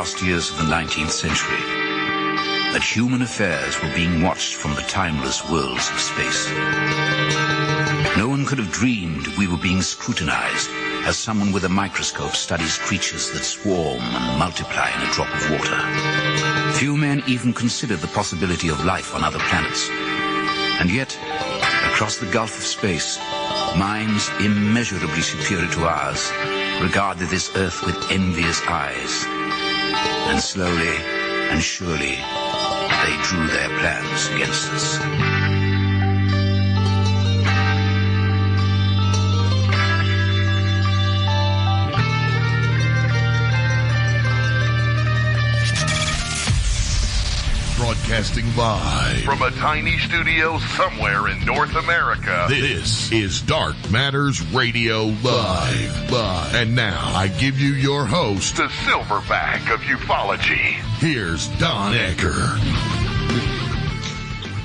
last years of the 19th century, that human affairs were being watched from the timeless worlds of space. No one could have dreamed we were being scrutinized as someone with a microscope studies creatures that swarm and multiply in a drop of water. Few men even considered the possibility of life on other planets. And yet, across the gulf of space, minds immeasurably superior to ours regarded this Earth with envious eyes. And slowly and surely, they drew their plans against us. Broadcasting live from a tiny studio somewhere in North America. This is Dark Matters Radio Live. And now I give you your host, the silverback of ufology. Here's Don Ecker.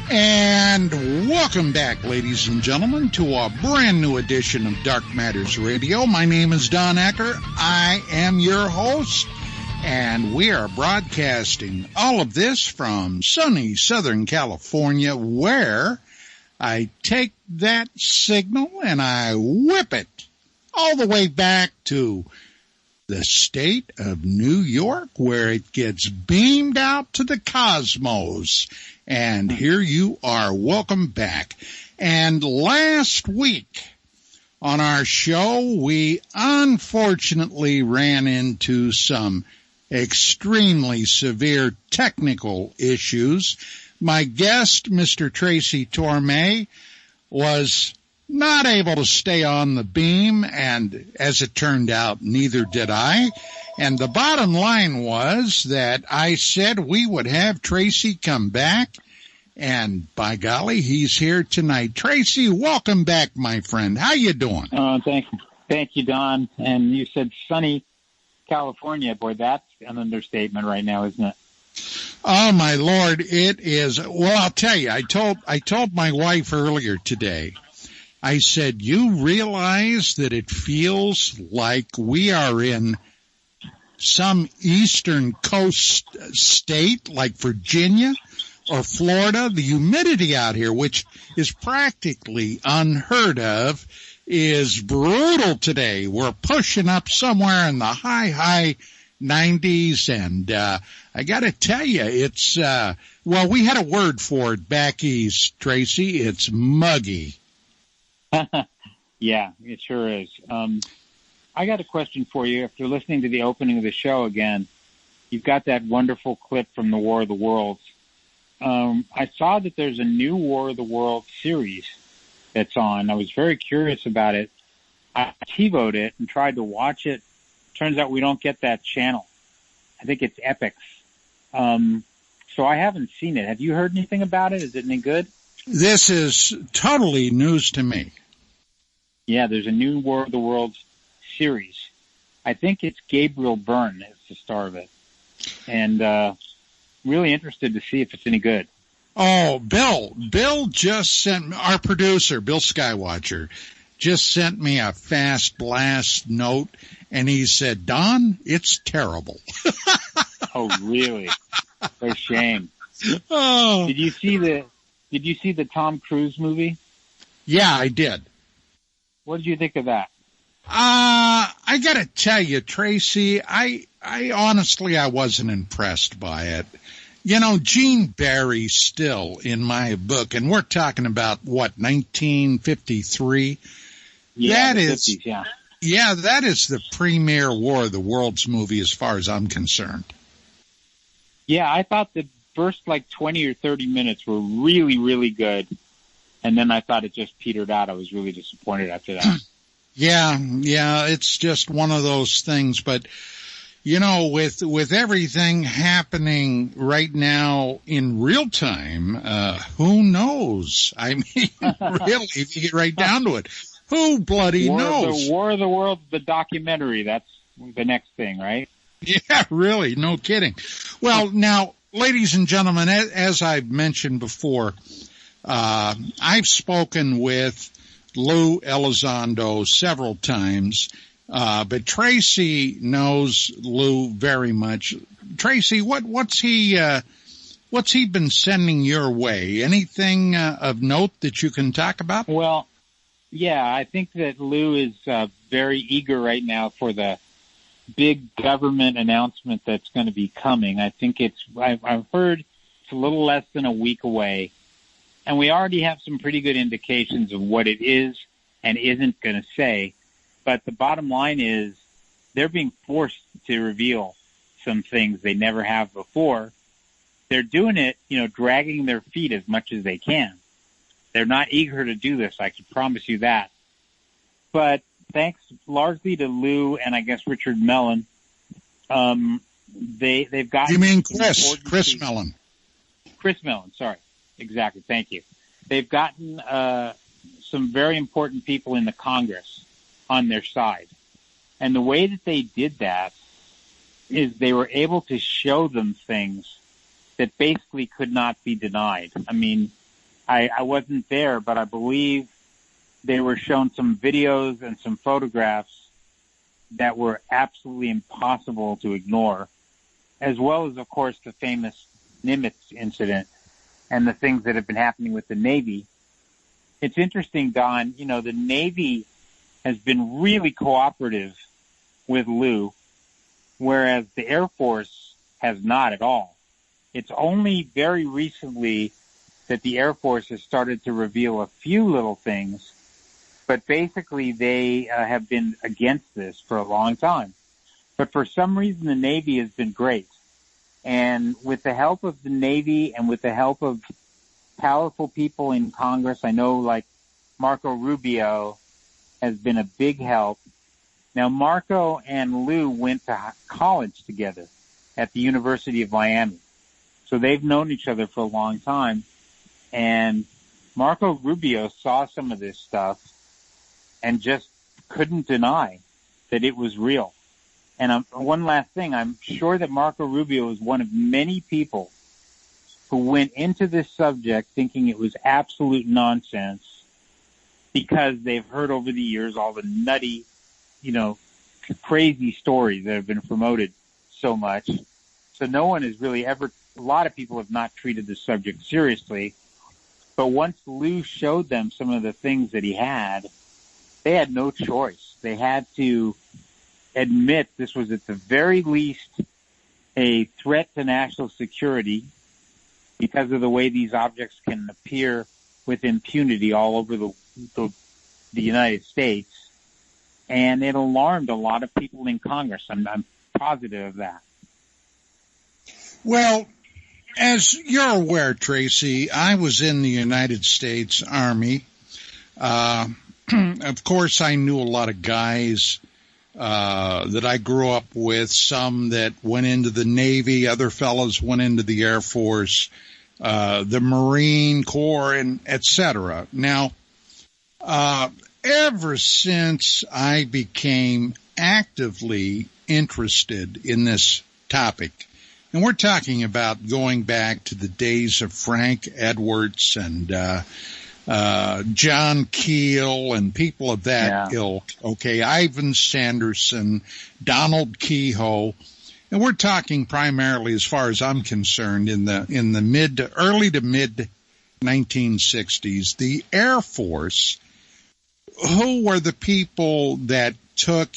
And welcome back, ladies and gentlemen, to a brand new edition of Dark Matters Radio. My name is Don Ecker. I am your host. And we are broadcasting all of this from sunny Southern California, where I take that signal and I whip it all the way back to the state of New York, where it gets beamed out to the cosmos. And here you are. Welcome back. And last week on our show, we unfortunately ran into some extremely severe technical issues. My guest, Mr. Tracy Torme, was not able to stay on the beam, and as it turned out, neither did I. And the bottom line was that I said we would have Tracy come back, and by golly, he's here tonight. Tracy, welcome back, my friend. How you doing? Thank you, Don. And you said sunny California. Boy, that's an understatement right now, isn't it? Oh my Lord, it is. Well, I'll tell you, I told my wife earlier today, I said, you realize that it feels like we are in some eastern coast state like Virginia or Florida? The humidity out here, which is practically unheard of, is brutal today. We're pushing up somewhere in the high 90s, and I got to tell you, it's, well, we had a word for it back east, Tracy. It's muggy. Yeah, it sure is. I got a question for you. After listening to the opening of the show again, you've got that wonderful clip from the War of the Worlds. I saw that there's a new War of the Worlds series that's on. I was very curious about it. I TiVo'd it and tried to watch it. Turns out we don't get that channel. I think it's Epix. So I haven't seen it. Have you heard anything about it? Is it any good? This is totally news to me. Yeah, there's a new War of the Worlds series. I think it's Gabriel Byrne is the star of it. And really interested to see if it's any good. Oh, Bill just sent me, our producer, Bill Skywatcher, just sent me a fast blast note, and he said, Don, it's terrible. Oh, really? For shame. Oh. Did you see the Tom Cruise movie? Yeah, I did. What did you think of that? I gotta tell you, Tracy, I honestly, I wasn't impressed by it. You know, Gene Barry still in my book, and we're talking about, what, 1953? Yeah, that is, 50s, yeah. Yeah, that is the premier War of the Worlds movie as far as I'm concerned. Yeah, I thought the first, 20 or 30 minutes were really, really good, and then I thought it just petered out. I was really disappointed after that. Yeah, it's just one of those things, but you know, with everything happening right now in real time, who knows? I mean, really, if you get right down to it, who bloody knows? The War of the Worlds, the documentary, that's the next thing, right? Yeah, really, no kidding. Well, now, ladies and gentlemen, as I've mentioned before, I've spoken with Lou Elizondo several times. But Tracy knows Lou very much. Tracy, what's he been sending your way? Anything of note that you can talk about? Well, yeah, I think that Lou is very eager right now for the big government announcement that's going to be coming. I think I've heard it's a little less than a week away, and we already have some pretty good indications of what it is and isn't going to say. But the bottom line is they're being forced to reveal some things they never have before. They're doing it, dragging their feet as much as they can. They're not eager to do this, I can promise you that. But thanks largely to Lou and I guess Richard Mellon, they've gotten... You mean Chris Mellon. Chris Mellon, sorry. Exactly, thank you. They've gotten some very important people in the Congress on their side. And the way that they did that is they were able to show them things that basically could not be denied. I mean, I wasn't there, but I believe they were shown some videos and some photographs that were absolutely impossible to ignore, as well as, of course, the famous Nimitz incident and the things that have been happening with the Navy. It's interesting, Don, the Navy has been really cooperative with Lou, whereas the Air Force has not at all. It's only very recently that the Air Force has started to reveal a few little things, but basically they have been against this for a long time. But for some reason, the Navy has been great. And with the help of the Navy and with the help of powerful people in Congress, I know like Marco Rubio has been a big help. Now, Marco and Lou went to college together at the University of Miami. So they've known each other for a long time. And Marco Rubio saw some of this stuff and just couldn't deny that it was real. And one last thing, I'm sure that Marco Rubio is one of many people who went into this subject thinking it was absolute nonsense because they've heard over the years all the nutty, crazy stories that have been promoted so much. So no one has really a lot of people have not treated the subject seriously. But once Lou showed them some of the things that he had, they had no choice. They had to admit this was at the very least a threat to national security because of the way these objects can appear with impunity all over the United States. And it alarmed a lot of people in Congress. I'm positive of that. Well, as you're aware, Tracy, I was in the United States Army. Of course, I knew a lot of guys that I grew up with, some that went into the Navy, other fellows went into the Air Force, the Marine Corps, and et cetera. Now, ever since I became actively interested in this topic, and we're talking about going back to the days of Frank Edwards and John Keel and people of that ilk, okay, Ivan Sanderson, Donald Kehoe, and we're talking primarily, as far as I'm concerned, in the early to mid 1960s, the Air Force, who were the people that took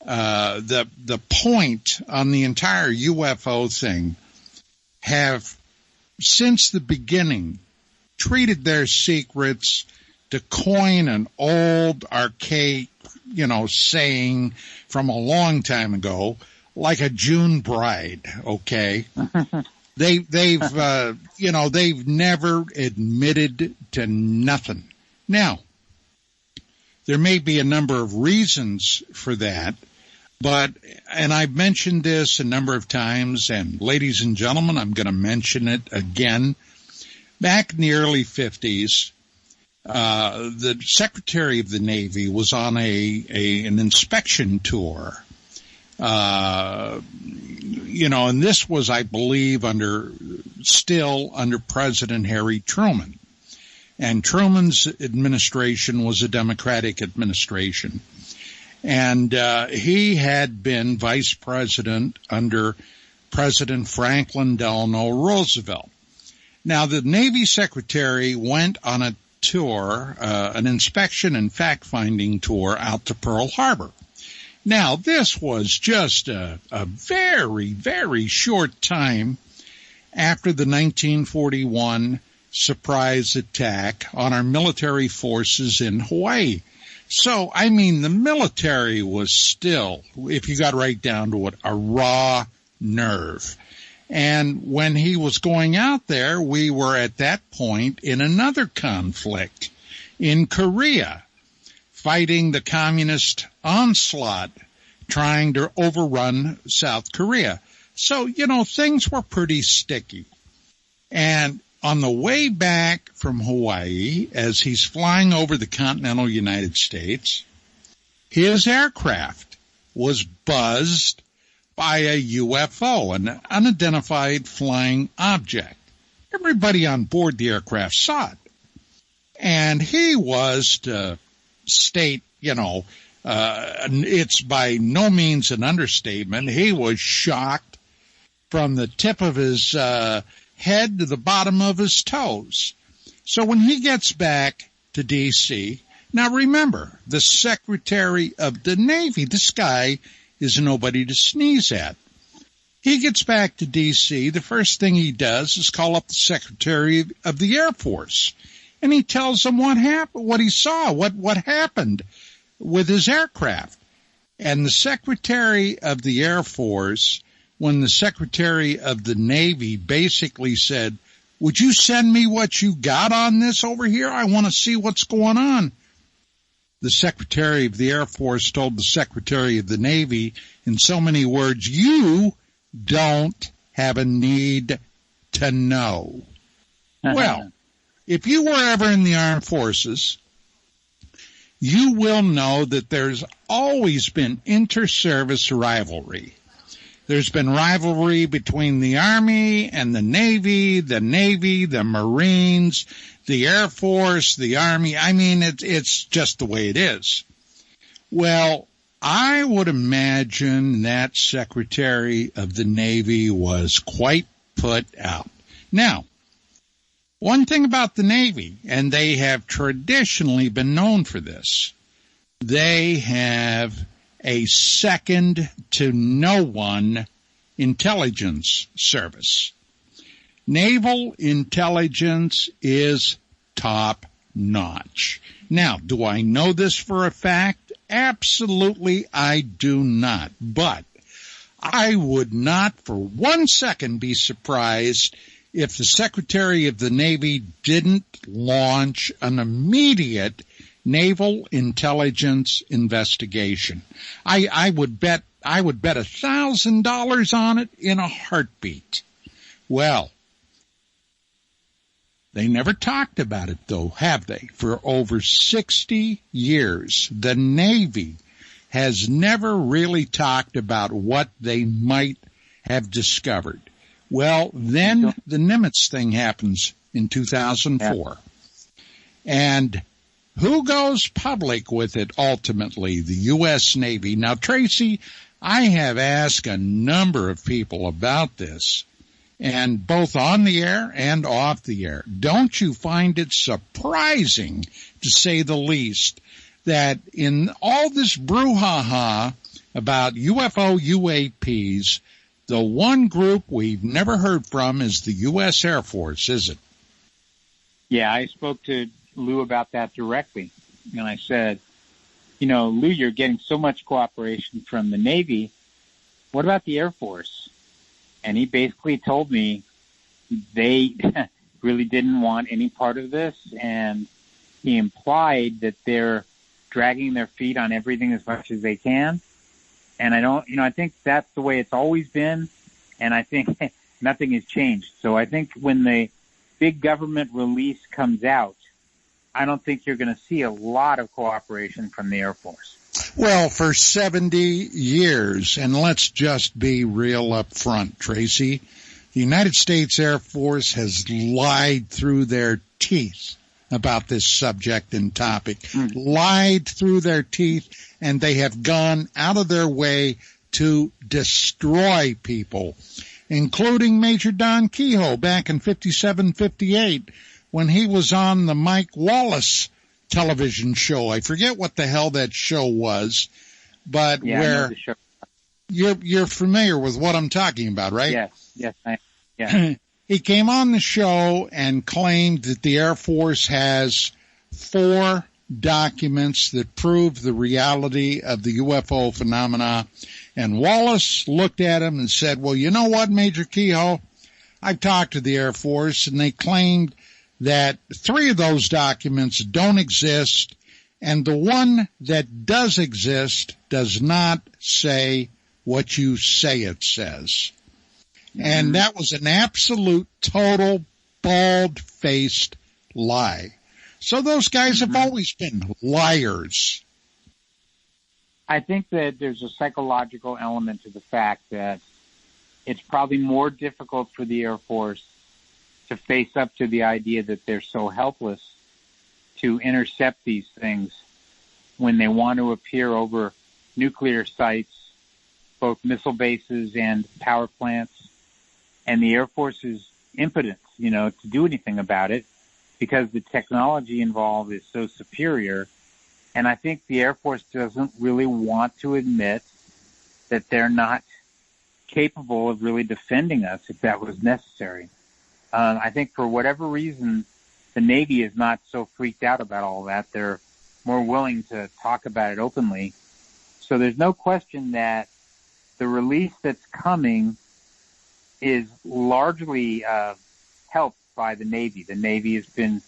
the point on the entire UFO thing, have since the beginning treated their secrets, to coin an old archaic, saying from a long time ago, like a June bride. Okay, they've never admitted to nothing. Now, there may be a number of reasons for that. And I've mentioned this a number of times, and ladies and gentlemen, I'm going to mention it again. Back in the early 50s, the Secretary of the Navy was on an inspection tour. And this was, I believe, still under President Harry Truman. And Truman's administration was a Democratic administration. And he had been vice president under President Franklin Delano Roosevelt. Now, the Navy secretary went on a tour, an inspection and fact-finding tour out to Pearl Harbor. Now, this was just a very, very short time after the 1941 surprise attack on our military forces in Hawaii. So, I mean, the military was still, if you got right down to it, a raw nerve. And when he was going out there, we were at that point in another conflict in Korea, fighting the communist onslaught, trying to overrun South Korea. So, you know, things were pretty sticky. And on the way back from Hawaii, as he's flying over the continental United States, his aircraft was buzzed by a UFO, an unidentified flying object. Everybody on board the aircraft saw it. And he was, to state, you know, it's by no means an understatement, he was shocked from the tip of his head to the bottom of his toes. So when he gets back to D.C., now remember, the Secretary of the Navy, this guy is nobody to sneeze at. He gets back to D.C., the first thing he does is call up the Secretary of the Air Force, and he tells him what happened, what he saw, what happened with his aircraft. And the Secretary of the Air Force, when the Secretary of the Navy basically said, "Would you send me what you got on this over here? I want to see what's going on." The Secretary of the Air Force told the Secretary of the Navy in so many words, "You don't have a need to know." Well, if you were ever in the armed forces, you will know that there's always been inter-service rivalry. There's been rivalry between the Army and the Navy, the Marines, the Air Force, the Army. I mean, it's just the way it is. Well, I would imagine that Secretary of the Navy was quite put out. Now, one thing about the Navy, and they have traditionally been known for this, they have a second-to-no-one intelligence service. Naval intelligence is top-notch. Now, do I know this for a fact? Absolutely, I do not. But I would not for 1 second be surprised if the Secretary of the Navy didn't launch an immediate naval intelligence investigation. I would bet $1,000 on it in a heartbeat. Well, they never talked about it, though, have they? For over 60 years, the Navy has never really talked about what they might have discovered. Well, then the Nimitz thing happens in 2004. And who goes public with it ultimately? The U.S. Navy. Now, Tracy, I have asked a number of people about this, and both on the air and off the air. Don't you find it surprising, to say the least, that in all this brouhaha about UFO UAPs, the one group we've never heard from is the U.S. Air Force, is it? Yeah, I spoke to Lou about that directly. And I said, you know, Lou, you're getting so much cooperation from the Navy. What about the Air Force? And he basically told me they really didn't want any part of this. And he implied that they're dragging their feet on everything as much as they can. And I think that's the way it's always been. And I think nothing has changed. So I think when the big government release comes out, I don't think you're going to see a lot of cooperation from the Air Force. Well, for 70 years, and let's just be real up front, Tracy, the United States Air Force has lied through their teeth about this subject and topic, lied through their teeth, and they have gone out of their way to destroy people, including Major Don Kehoe back in 57, 58, when he was on the Mike Wallace television show. I forget what the hell that show was, but yeah, where I know the show. You're familiar with what I'm talking about, right? Yes, I am. Yeah. He came on the show and claimed that the Air Force has 4 documents that prove the reality of the UFO phenomena. And Wallace looked at him and said, well, you know what, Major Kehoe? I've talked to the Air Force, and they claimed that 3 of those documents don't exist, and the one that does exist does not say what you say it says. And that was an absolute, total, bald-faced lie. So those guys have always been liars. I think that there's a psychological element to the fact that it's probably more difficult for the Air Force to face up to the idea that they're so helpless to intercept these things when they want to appear over nuclear sites, both missile bases and power plants. And the Air Force is impotent, to do anything about it because the technology involved is so superior. And I think the Air Force doesn't really want to admit that they're not capable of really defending us if that was necessary. I think for whatever reason, the Navy is not so freaked out about all that. They're more willing to talk about it openly. So there's no question that the release that's coming is largely helped by the Navy. The Navy has been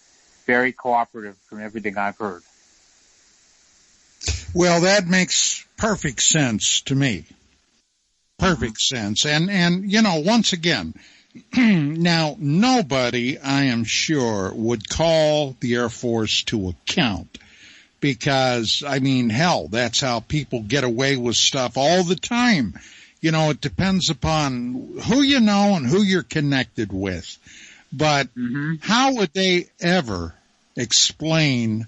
very cooperative from everything I've heard. Well, that makes perfect sense to me. Perfect sense. And once again, now nobody, I am sure, would call the Air Force to account because, hell, that's how people get away with stuff all the time. It depends upon who you know and who you're connected with. But how would they ever explain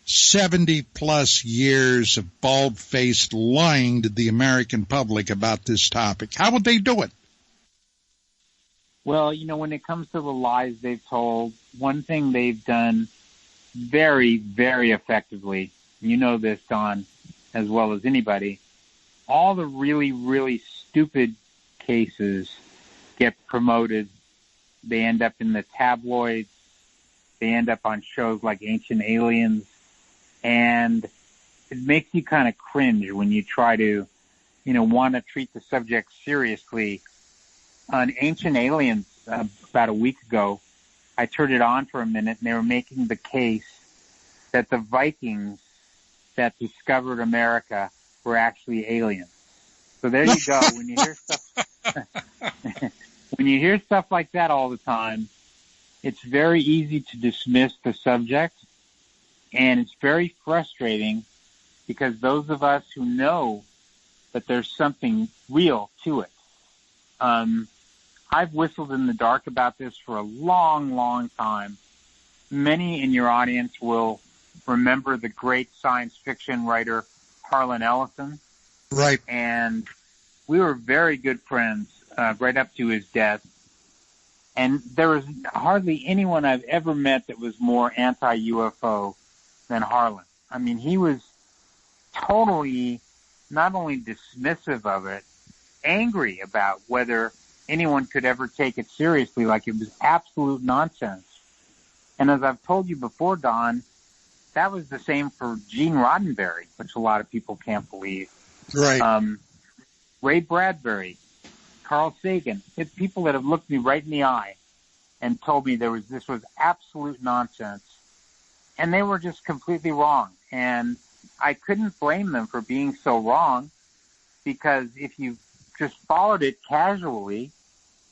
70-plus years of bald-faced lying to the American public about this topic? How would they do it? Well, when it comes to the lies they've told, one thing they've done very, very effectively, this, Don, as well as anybody, all the really, really stupid cases get promoted. They end up in the tabloids. They end up on shows like Ancient Aliens. And it makes you kind of cringe when you try to, want to treat the subject seriously. On Ancient Aliens, about a week ago, I turned it on for a minute, and they were making the case that the Vikings that discovered America were actually aliens. So there you go. When you hear stuff, when you hear stuff like that all the time, it's very easy to dismiss the subject, and it's very frustrating because those of us who know that there's something real to it. I've whistled in the dark about this for a long, long time. Many in your audience will remember the great science fiction writer Harlan Ellison. Right. And we were very good friends right up to his death. And there was hardly anyone I've ever met that was more anti-UFO than Harlan. He was totally not only dismissive of it, angry about whether anyone could ever take it seriously, like it was absolute nonsense. And as I've told you before, Don, that was the same for Gene Roddenberry, which a lot of people can't believe. Right. Ray Bradbury, Carl Sagan, it's people that have looked me right in the eye and told me this was absolute nonsense. And they were just completely wrong. And I couldn't blame them for being so wrong, because if you just followed it casually,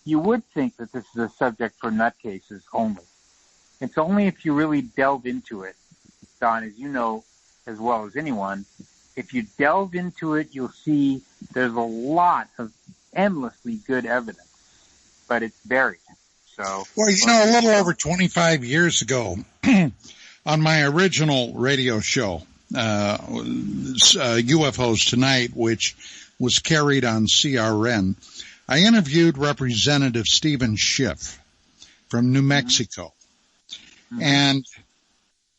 you would think that this is a subject for nutcases only. It's only if you really delve into it, Don, as you know as well as anyone, if you delve into it, you'll see there's a lot of endlessly good evidence, but it's buried. So, well, a little over 25 years ago, on my original radio show, UFOs Tonight, which was carried on CRN, I interviewed Representative Stephen Schiff from New Mexico. Mm-hmm. And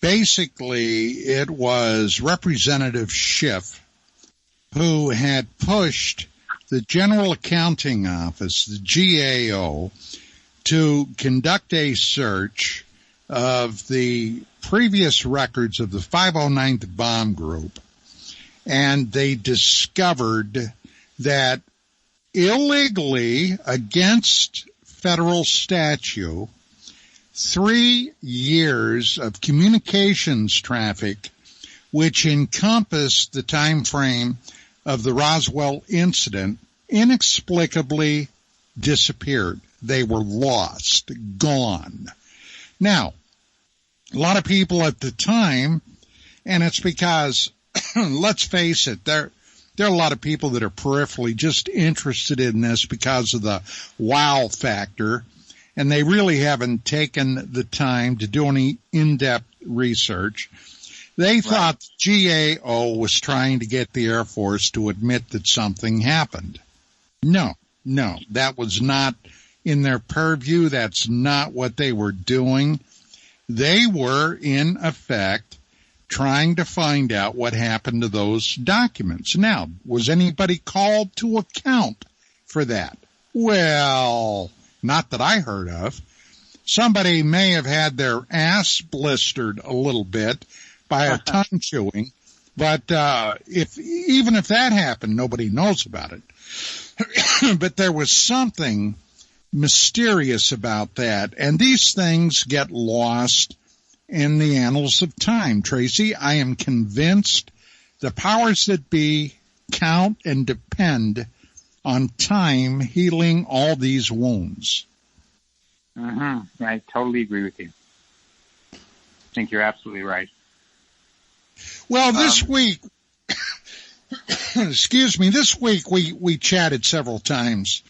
basically, it was Representative Schiff who had pushed the General Accounting Office, the GAO, to conduct a search of the previous records of the 509th Bomb Group, and they discovered that illegally, against federal statute, 3 years of communications traffic, which encompassed the time frame of the Roswell incident, inexplicably disappeared. They were lost, gone. Now, a lot of people at the time, and it's because, let's face it, there are a lot of people that are peripherally just interested in this because of the wow factor, and they really haven't taken the time to do any in-depth research. They thought the GAO was trying to get the Air Force to admit that something happened. No, that was not in their purview. That's not what they were doing. They were, in effect, trying to find out what happened to those documents. Now, was anybody called to account for that? Well, not that I heard of. Somebody may have had their ass blistered a little bit by a tongue chewing, but even if that happened, nobody knows about it. But there was something mysterious about that, and these things get lost in the annals of time. Tracy, I am convinced the powers that be count and depend on time healing all these wounds. Mm-hmm. I totally agree with you. I think you're absolutely right. Well, this week, this week we chatted several times,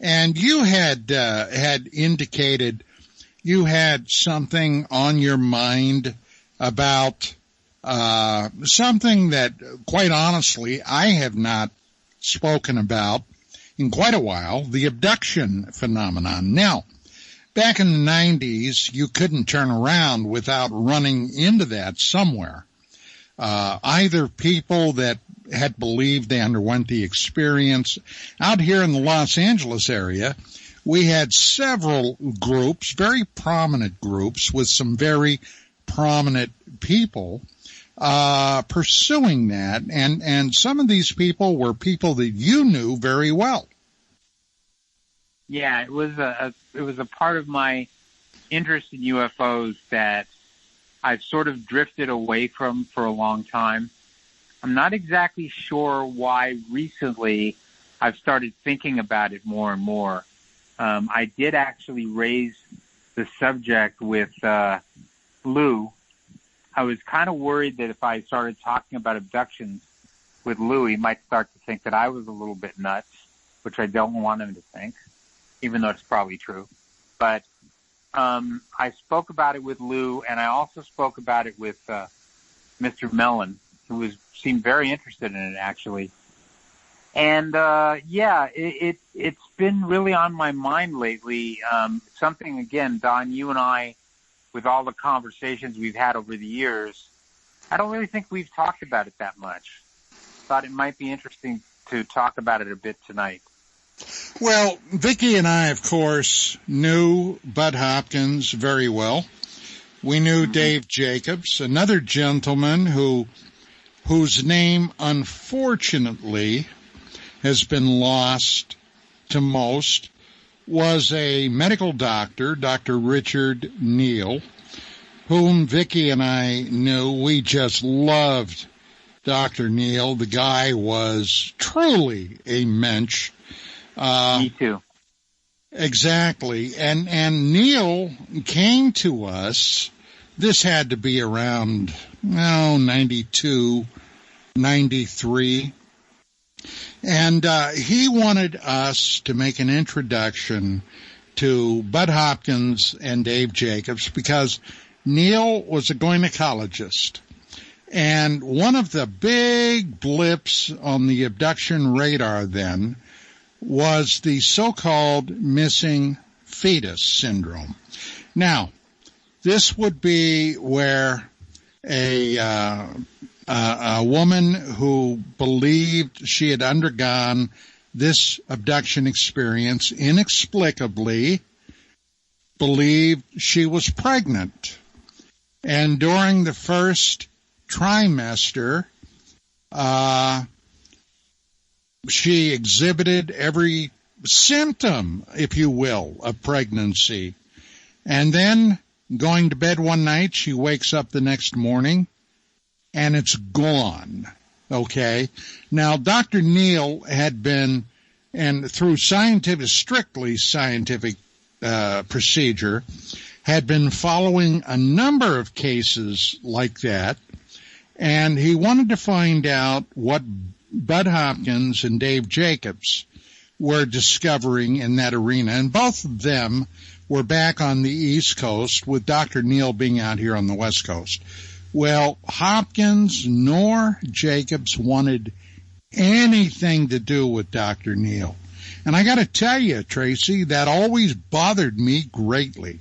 and you had indicated you had something on your mind about something that, quite honestly, I have not spoken about in quite a while, the abduction phenomenon. Now, back in the 90s, you couldn't turn around without running into that somewhere. Either people that had believed they underwent the experience. Out here in the Los Angeles area, we had several groups, very prominent groups, with some very prominent people pursuing that, and some of these people were people that you knew very well. Yeah, it was a part of my interest in UFOs that I've sort of drifted away from for a long time. I'm not exactly sure why recently I've started thinking about it more and more. I did actually raise the subject with Lou. I was kind of worried that if I started talking about abductions with Lou, he might start to think that I was a little bit nuts, which I don't want him to think, even though it's probably true. But I spoke about it with Lou, and I also spoke about it with Mr. Mellon, who seemed very interested in it, actually. And, it's been really on my mind lately. Something, again, Don, you and I, with all the conversations we've had over the years, I don't really think we've talked about it that much. Thought it might be interesting to talk about it a bit tonight. Well, Vicki and I, of course, knew Bud Hopkins very well. We knew Dave Jacobs, another gentleman whose name, unfortunately, has been lost to most, was a medical doctor, Dr. Richard Neal, whom Vicki and I knew. We just loved Dr. Neal. The guy was truly a mensch. Me too. Exactly. And Neil came to us, this had to be around, 92, 93. And he wanted us to make an introduction to Bud Hopkins and Dave Jacobs because Neil was a gynecologist. And one of the big blips on the abduction radar then was the so-called missing fetus syndrome. Now, this would be where a woman who believed she had undergone this abduction experience inexplicably believed she was pregnant. And during the first trimester, she exhibited every symptom, if you will, of pregnancy. And then going to bed one night, she wakes up the next morning and it's gone. Okay. Now, Dr. Neal had been, and through strictly scientific procedure, had been following a number of cases like that, and he wanted to find out what Bud Hopkins and Dave Jacobs were discovering in that arena. And both of them were back on the East Coast, with Dr. Neal being out here on the West Coast. Well, Hopkins nor Jacobs wanted anything to do with Dr. Neal. And I got to tell you, Tracy, that always bothered me greatly.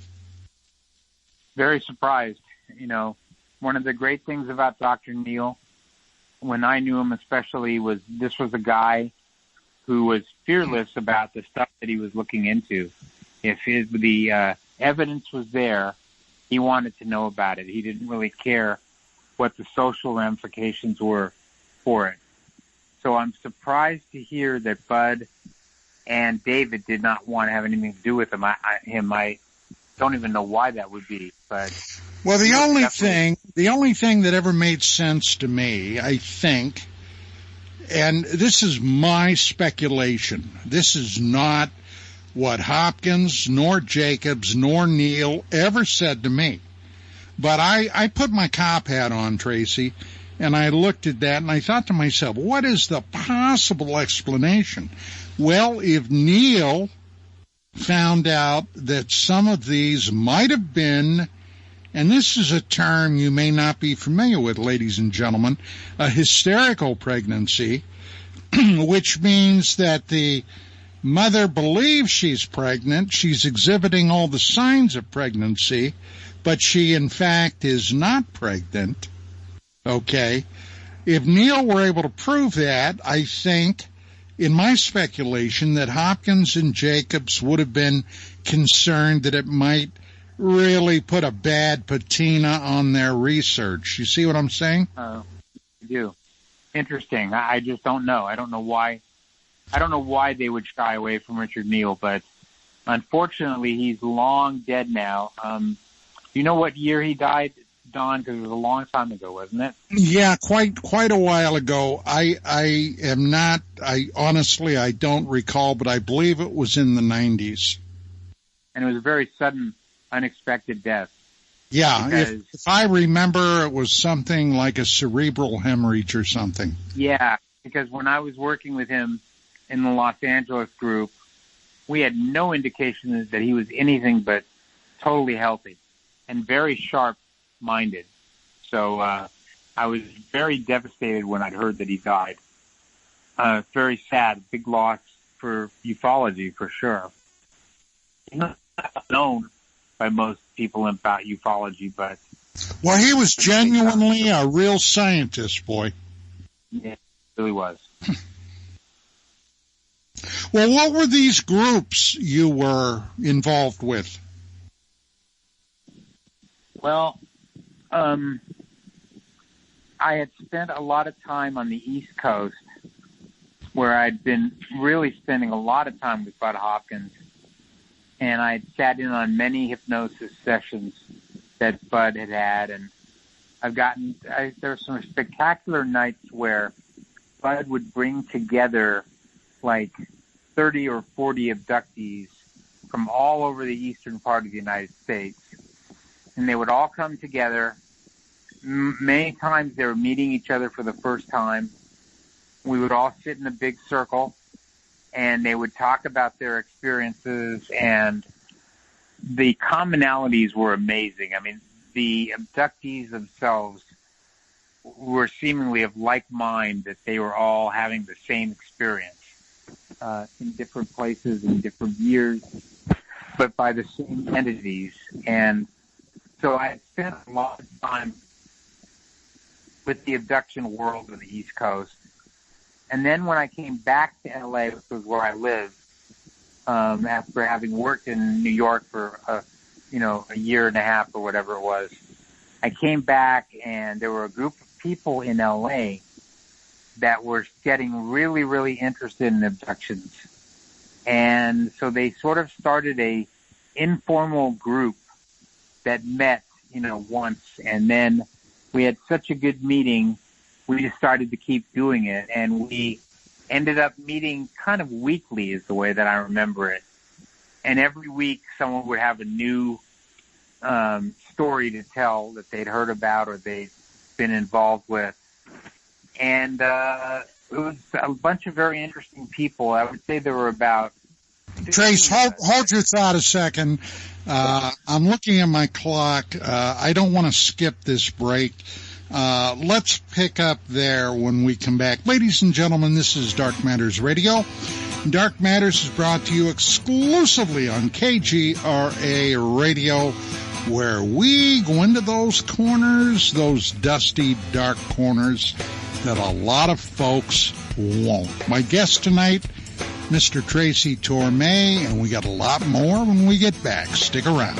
Very surprised. You know, one of the great things about Dr. Neal, when I knew him especially, was this was a guy who was fearless about the stuff that he was looking into. If the evidence was there, he wanted to know about it. He didn't really care what the social ramifications were for it. So I'm surprised to hear that Bud and David did not want to have anything to do with him. I don't even know why that would be. But well, the only thing that ever made sense to me, I think, and this is my speculation, this is not what Hopkins nor Jacobs nor Neal ever said to me. But I put my cop hat on, Tracy, and I looked at that and I thought to myself, what is the possible explanation? Well, if Neal found out that some of these might have been, and this is a term you may not be familiar with, ladies and gentlemen, a hysterical pregnancy, which means that the mother believes she's pregnant, she's exhibiting all the signs of pregnancy, but she in fact is not pregnant. Okay? If Neal were able to prove that, I think, in my speculation, that Hopkins and Jacobs would have been concerned that it might really put a bad patina on their research. You see what I'm saying? I do. Interesting. I just don't know. I don't know why. I don't know why they would shy away from Richard Neal, but unfortunately, he's long dead now. You know what year he died, Don? Because it was a long time ago, wasn't it? Yeah, quite a while ago. I honestly, I don't recall, but I believe it was in the 90s. And it was a very sudden, unexpected death. Yeah, if I remember, it was something like a cerebral hemorrhage or something. Yeah, because when I was working with him in the Los Angeles group, we had no indication that he was anything but totally healthy and very sharp-minded. So I was very devastated when I'd heard that he died. Very sad, big loss for ufology, for sure. Not known by most people about ufology, but... Well, he was genuinely a real scientist, boy. Yeah, he really was. Well, what were these groups you were involved with? Well, I had spent a lot of time on the East Coast, where I'd been really spending a lot of time with Bud Hopkins, and I'd sat in on many hypnosis sessions that Bud had had, and there were some spectacular nights where Bud would bring together like 30 or 40 abductees from all over the eastern part of the United States. And they would all come together. Many times they were meeting each other for the first time. We would all sit in a big circle, and they would talk about their experiences and the commonalities were amazing. I mean, the abductees themselves were seemingly of like mind, that they were all having the same experience in different places in different years, but by the same entities. And so I spent a lot of time with the abduction world of the East Coast. And then when I came back to LA, which was where I lived, after having worked in New York for a year and a half or whatever it was, I came back and there were a group of people in LA that were getting really, really interested in abductions. And so they sort of started a informal group that met, once. And then we had such a good meeting, we decided to keep doing it. And we ended up meeting kind of weekly is the way that I remember it. And every week someone would have a new story to tell that they'd heard about or they'd been involved with. And it was a bunch of very interesting people. I would say there were about... Trace, hold your thought a second. I'm looking at my clock. I don't want to skip this break. Let's pick up there when we come back. Ladies and gentlemen, this is Dark Matters Radio. Dark Matters is brought to you exclusively on KGRA Radio, where we go into those corners, those dusty, dark corners that a lot of folks won't. My guest tonight, Mr. Tracy Torme, and we got a lot more when we get back. Stick around.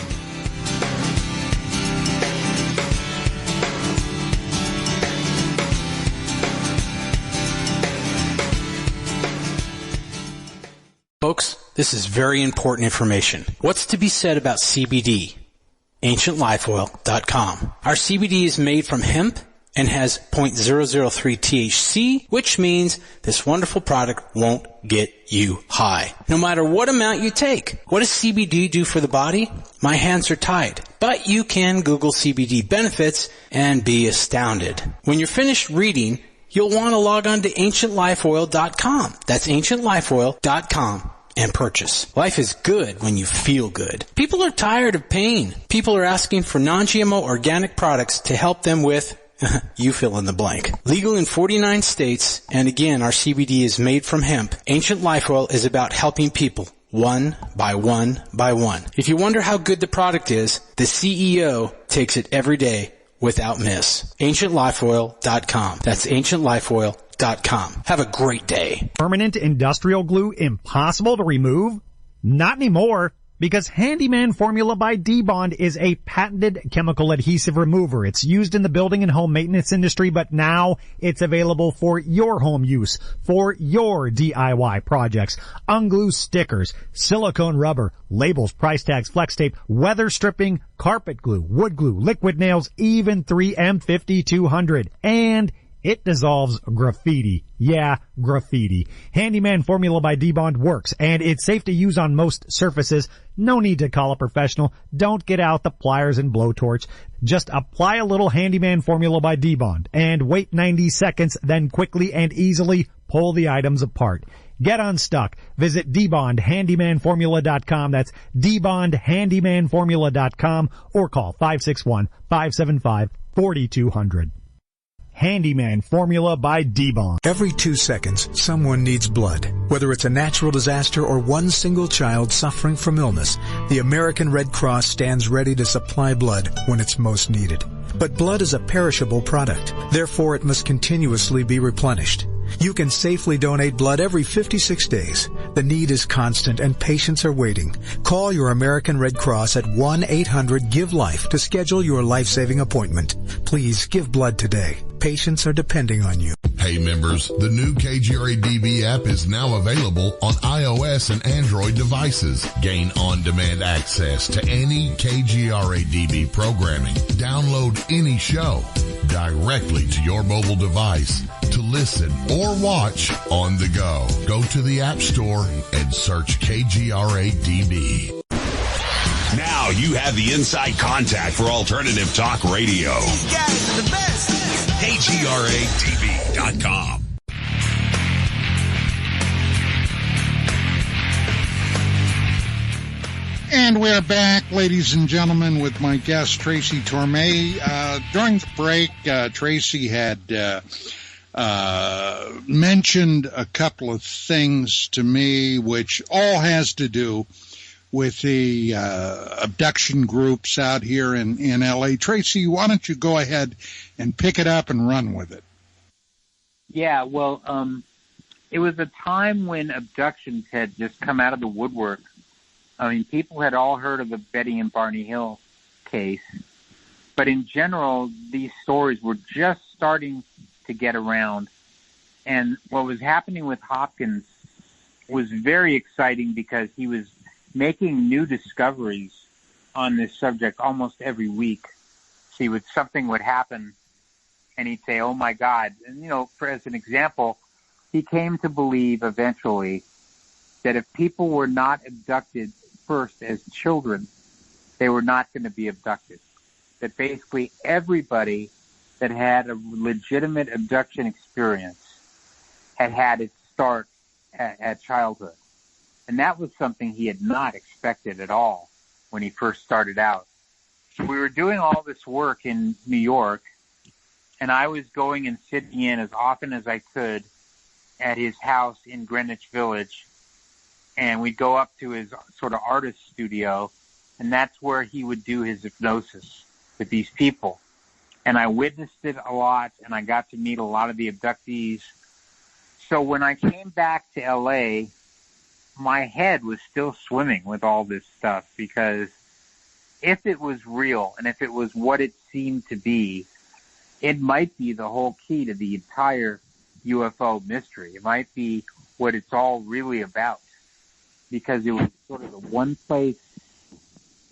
Folks, this is very important information. What's to be said about CBD? AncientLifeOil.com. Our CBD is made from hemp and has 0.003 THC, which means this wonderful product won't get you high, no matter what amount you take. What does CBD do for the body? My hands are tied, but you can Google CBD benefits and be astounded. When you're finished reading, you'll want to log on to AncientLifeOil.com. That's AncientLifeOil.com. and purchase. Life is good when you feel good. People are tired of pain. People are asking for non-GMO organic products to help them with, you fill in the blank. Legal in 49 states, and again, our CBD is made from hemp. Ancient Life Oil is about helping people one by one by one. If you wonder how good the product is, the CEO takes it every day without miss. AncientLifeOil.com. That's AncientLifeOil.com. Have a great day. Permanent industrial glue impossible to remove? Not anymore, because Handyman Formula by D-Bond is a patented chemical adhesive remover. It's used in the building and home maintenance industry, but now it's available for your home use, for your DIY projects. Unglue stickers, silicone rubber, labels, price tags, flex tape, weather stripping, carpet glue, wood glue, liquid nails, even 3M 5200. And it dissolves graffiti. Yeah, graffiti. Handyman Formula by D-Bond works, and it's safe to use on most surfaces. No need to call a professional. Don't get out the pliers and blowtorch. Just apply a little Handyman Formula by D-Bond and wait 90 seconds, then quickly and easily pull the items apart. Get unstuck. Visit DBondHandymanFormula.com. That's DBondHandymanFormula.com or call 561-575-4200. Handyman Formula by D-Bond. Every 2 seconds, someone needs blood. Whether it's a natural disaster or one single child suffering from illness, the American Red Cross stands ready to supply blood when it's most needed. But blood is a perishable product. Therefore, it must continuously be replenished. You can safely donate blood every 56 days. The need is constant and patients are waiting. Call your American Red Cross at 1-800-GIVE-LIFE to schedule your life-saving appointment. Please give blood today. Patients are depending on you. Hey members, the new KGRA DB app is now available on iOS and Android devices. Gain on-demand access to any KGRA DB programming. Download any show directly to your mobile device to listen or watch on the go. Go to the App Store and search KGRA DB. Now you have the inside contact for alternative talk radio. These guys are the best. KGRATV.com. And we're back, ladies and gentlemen, with my guest, Tracy Torme. During the break, Tracy had mentioned a couple of things to me, which all has to do with the abduction groups out here in L.A. Tracy, why don't you go ahead and pick it up and run with it? Yeah, well, it was a time when abductions had just come out of the woodwork. I mean, people had all heard of the Betty and Barney Hill case, but in general, these stories were just starting to get around. And what was happening with Hopkins was very exciting because he was making new discoveries on this subject almost every week. See, something would happen, and he'd say, "Oh my God!" And as an example, he came to believe eventually that if people were not abducted first as children, they were not going to be abducted. That basically everybody that had a legitimate abduction experience had its start at childhood. And that was something he had not expected at all when he first started out. So we were doing all this work in New York, and I was going and sitting in as often as I could at his house in Greenwich Village. And we'd go up to his sort of artist studio, and that's where he would do his hypnosis with these people. And I witnessed it a lot, and I got to meet a lot of the abductees. So when I came back to L.A., my head was still swimming with all this stuff, because if it was real and if it was what it seemed to be, it might be the whole key to the entire UFO mystery. It might be what it's all really about, because it was sort of the one place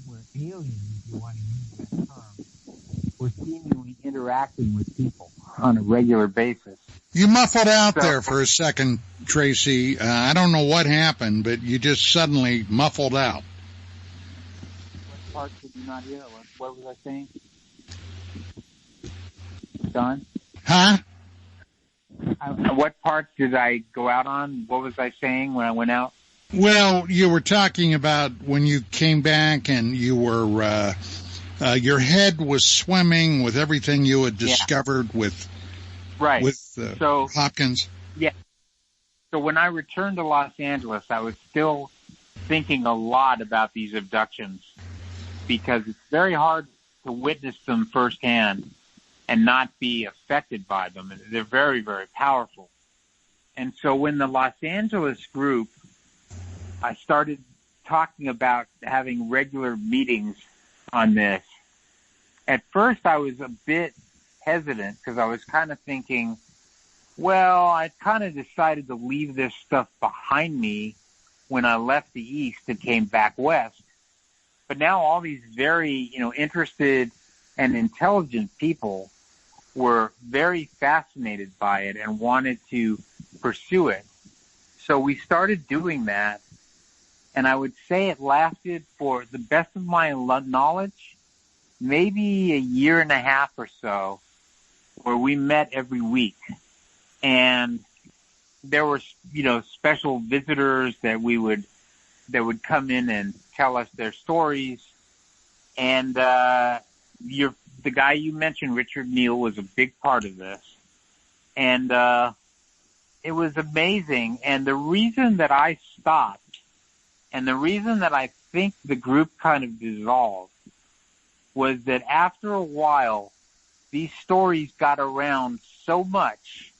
where aliens, if you want to use that term, were seemingly interacting with people on a regular basis. You muffled out there for a second, Tracy. I don't know what happened, but you just suddenly muffled out. What part did you not hear? What was I saying? Don? Huh? What part did I go out on? What was I saying when I went out? Well, you were talking about when you came back and you were, your head was swimming with everything you had discovered with Hopkins. Yeah. So when I returned to Los Angeles, I was still thinking a lot about these abductions, because it's very hard to witness them firsthand and not be affected by them. They're very, very powerful. And so when the Los Angeles group, I started talking about having regular meetings on this. At first, I was a bit hesitant, because I was kind of thinking, well, I kind of decided to leave this stuff behind me when I left the East and came back West. But now all these very, interested and intelligent people were very fascinated by it and wanted to pursue it. So we started doing that. And I would say it lasted, for the best of my knowledge, maybe a year and a half or so, where we met every week. And there were, special visitors that would come in and tell us their stories. And the guy you mentioned, Richard Neal, was a big part of this. And it was amazing. And the reason that I stopped, and the reason that I think the group kind of dissolved, was that after a while, these stories got around so much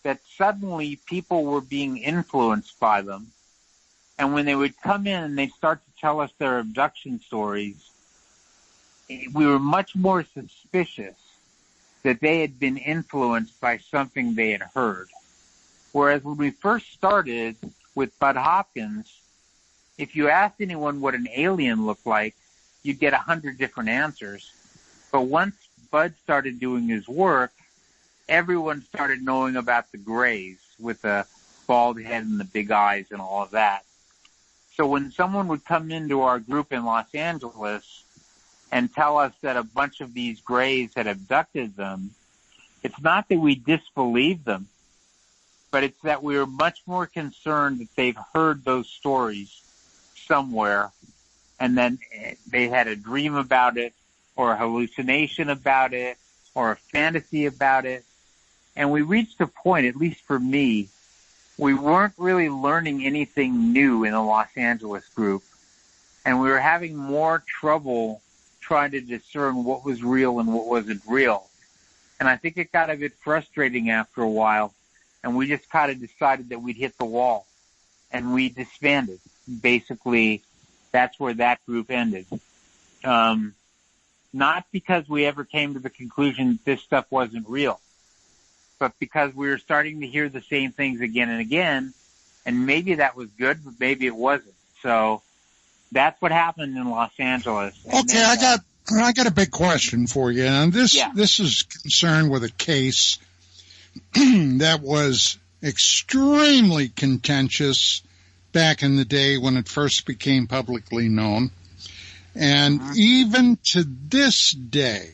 that suddenly people were being influenced by them. And when they would come in and they'd start to tell us their abduction stories, we were much more suspicious that they had been influenced by something they had heard. Whereas when we first started with Bud Hopkins, if you asked anyone what an alien looked like, you'd get 100 different answers. But once Bud started doing his work, everyone started knowing about the Greys with the bald head and the big eyes and all of that. So when someone would come into our group in Los Angeles and tell us that a bunch of these Greys had abducted them, it's not that we disbelieved them, but it's that we were much more concerned that they've heard those stories somewhere and then they had a dream about it, or a hallucination about it, or a fantasy about it. And we reached a point, at least for me, we weren't really learning anything new in the Los Angeles group, and we were having more trouble trying to discern what was real and what wasn't real. And I think it got a bit frustrating after a while, and we just kind of decided that we'd hit the wall, and we disbanded. Basically, that's where that group ended. Not because we ever came to the conclusion that this stuff wasn't real, but because we were starting to hear the same things again and again, and maybe that was good, but maybe it wasn't. So that's what happened in Los Angeles. And okay, then, I got a big question for you, and this is concerned with a case that was extremely contentious back in the day when it first became publicly known. And even to this day,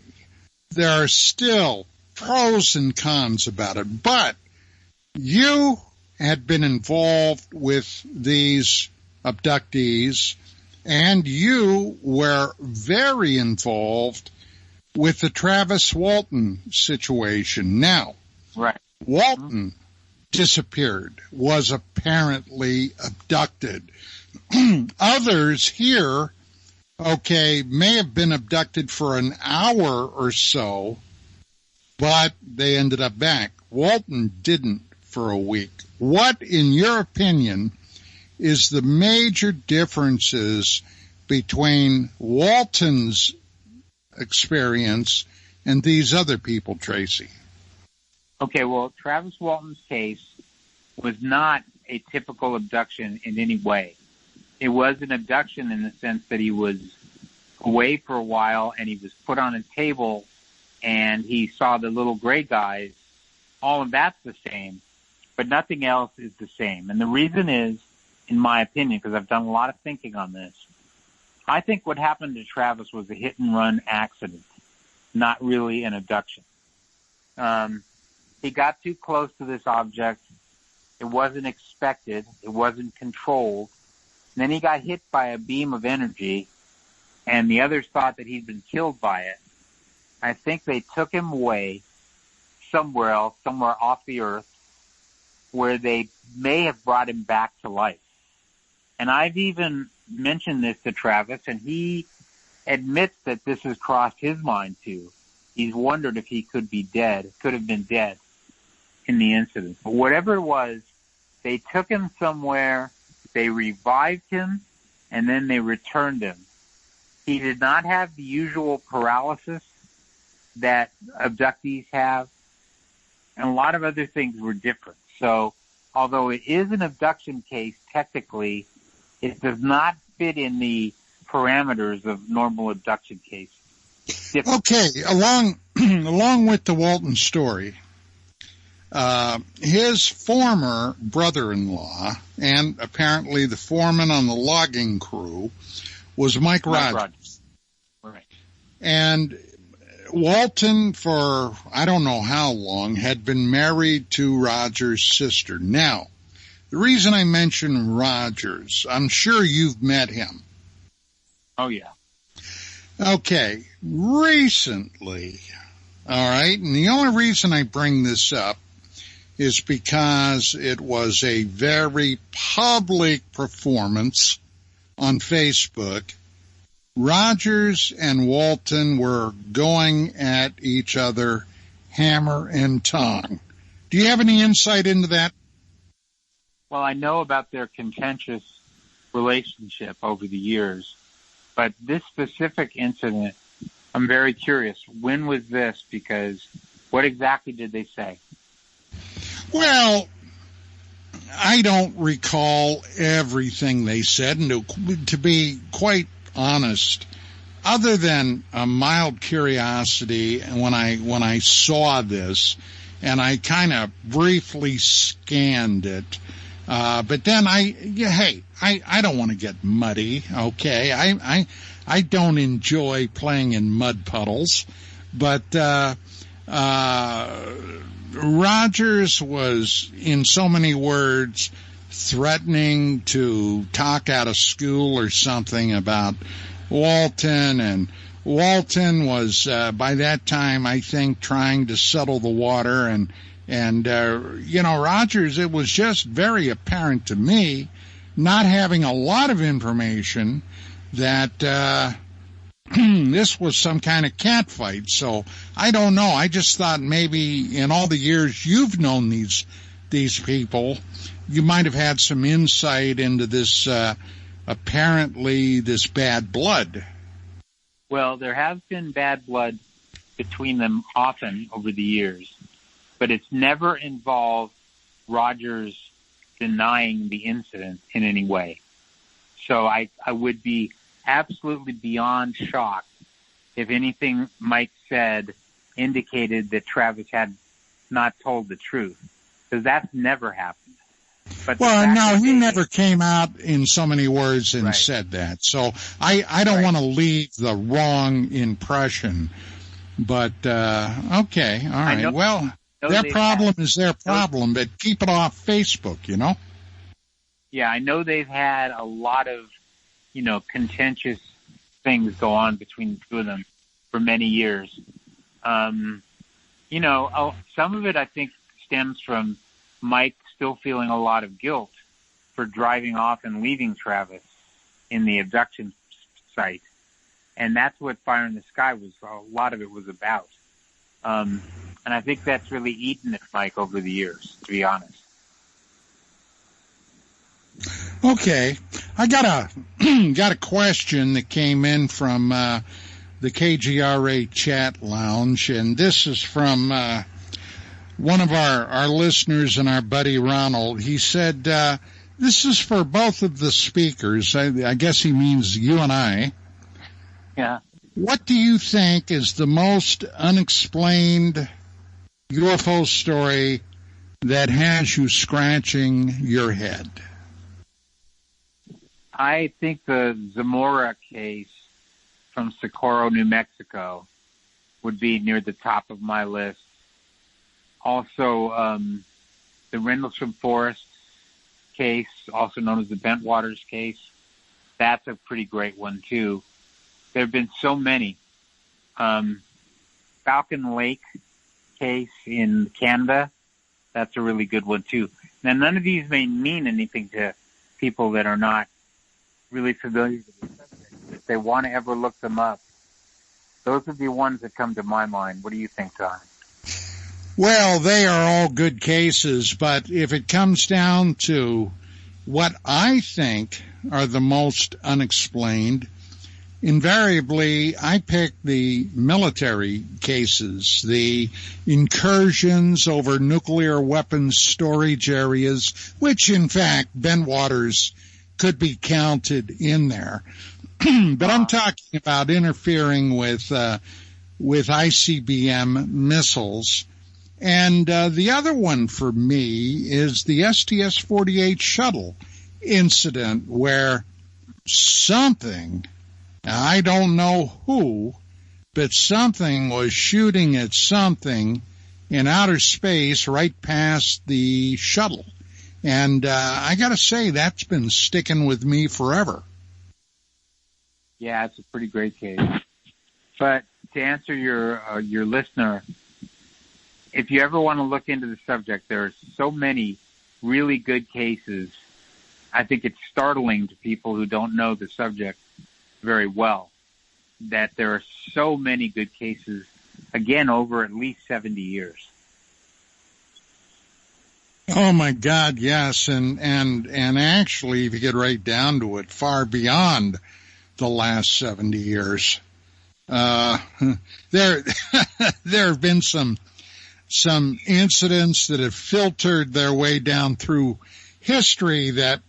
there are still pros and cons about it. But you had been involved with these abductees, and you were very involved with the Travis Walton situation. Now, right. Walton disappeared, was apparently abducted. Others here, may have been abducted for an hour or so, but they ended up back. Walton didn't for a week. What, in your opinion, is the major differences between Walton's experience and these other people, Tracy? Okay, well, Travis Walton's case was not a typical abduction in any way. It was an abduction in the sense that he was away for a while and he was put on a table and he saw the little gray guys. All of that's the same, but nothing else is the same. And the reason is, in my opinion, because I've done a lot of thinking on this, I think what happened to Travis was a hit-and-run accident, not really an abduction. He got too close to this object. It wasn't expected. It wasn't controlled. And then he got hit by a beam of energy, and the others thought that he'd been killed by it. I think they took him away somewhere else, somewhere off the earth, where they may have brought him back to life. And I've even mentioned this to Travis, and he admits that this has crossed his mind too. He's wondered if he could have been dead in the incident. But whatever it was, they took him somewhere, they revived him, and then they returned him. He did not have the usual paralysis that abductees have, and a lot of other things were different. So although it is an abduction case, technically, it does not fit in the parameters of normal abduction cases. Okay, along with the Walton story, his former brother-in-law, and apparently the foreman on the logging crew, was Mike Rogers. Right. And Walton, for I don't know how long, had been married to Rogers' sister. Now, the reason I mention Rogers, I'm sure you've met him. Oh, yeah. Okay, recently, all right, and the only reason I bring this up is because it was a very public performance on Facebook. Rogers and Walton were going at each other hammer and tongue. Do you have any insight into that? Well, I know about their contentious relationship over the years, but this specific incident, I'm very curious. When was this? Because what exactly did they say? Well, I don't recall everything they said, and to be quite honest, other than a mild curiosity when I saw this, and I kind of briefly scanned it, but then I don't want to get muddy, okay? I don't enjoy playing in mud puddles, but Rogers was, in so many words, threatening to talk out of school or something about Walton, and Walton was by that time, I think, trying to settle the water, and Rogers, it was just very apparent to me, not having a lot of information, that this was some kind of catfight. So I don't know. I just thought maybe in all the years you've known these people, you might have had some insight into this, apparently this bad blood. Well, there has been bad blood between them often over the years, but it's never involved Rogers denying the incident in any way. So I would be absolutely beyond shocked if anything Mike said indicated that Travis had not told the truth, because that's never happened. But he never came out in so many words and said that. So I don't want to leave the wrong impression. But, okay, all right. Well, their problem is their problem, but keep it off Facebook, you know? Yeah, I know they've had a lot of, contentious things go on between the two of them for many years. Some of it I think stems from Mike still feeling a lot of guilt for driving off and leaving Travis in the abduction site. And that's what Fire in the Sky was, a lot of it was about. And I think that's really eaten at Mike over the years, to be honest. Okay. I got a question that came in from, the KGRA chat lounge, and this is from, one of our listeners and our buddy Ronald. He said, this is for both of the speakers. I guess he means you and I. Yeah. What do you think is the most unexplained UFO story that has you scratching your head? I think the Zamora case from Socorro, New Mexico would be near the top of my list. Also, the Rendlesham Forest case, also known as the Bentwaters case, that's a pretty great one, too. There have been so many. Falcon Lake case in Canada, that's a really good one, too. Now, none of these may mean anything to people that are not really familiar with the subject. If they want to ever look them up, those are the ones that come to my mind. What do you think, Don? Well, they are all good cases, but if it comes down to what I think are the most unexplained, invariably I pick the military cases, the incursions over nuclear weapons storage areas, which in fact Bentwaters could be counted in there. But I'm talking about interfering with ICBM missiles. And the other one for me is the STS-48 shuttle incident, where something, I don't know who, but something was shooting at something in outer space right past the shuttle. And I got to say, that's been sticking with me forever. Yeah, it's a pretty great case. But to answer your listener, if you ever want to look into the subject, there are so many really good cases. I think it's startling to people who don't know the subject very well that there are so many good cases, again, over at least 70 years. Oh my God, yes, and actually, if you get right down to it, far beyond the last 70 years. There have been some incidents that have filtered their way down through history that,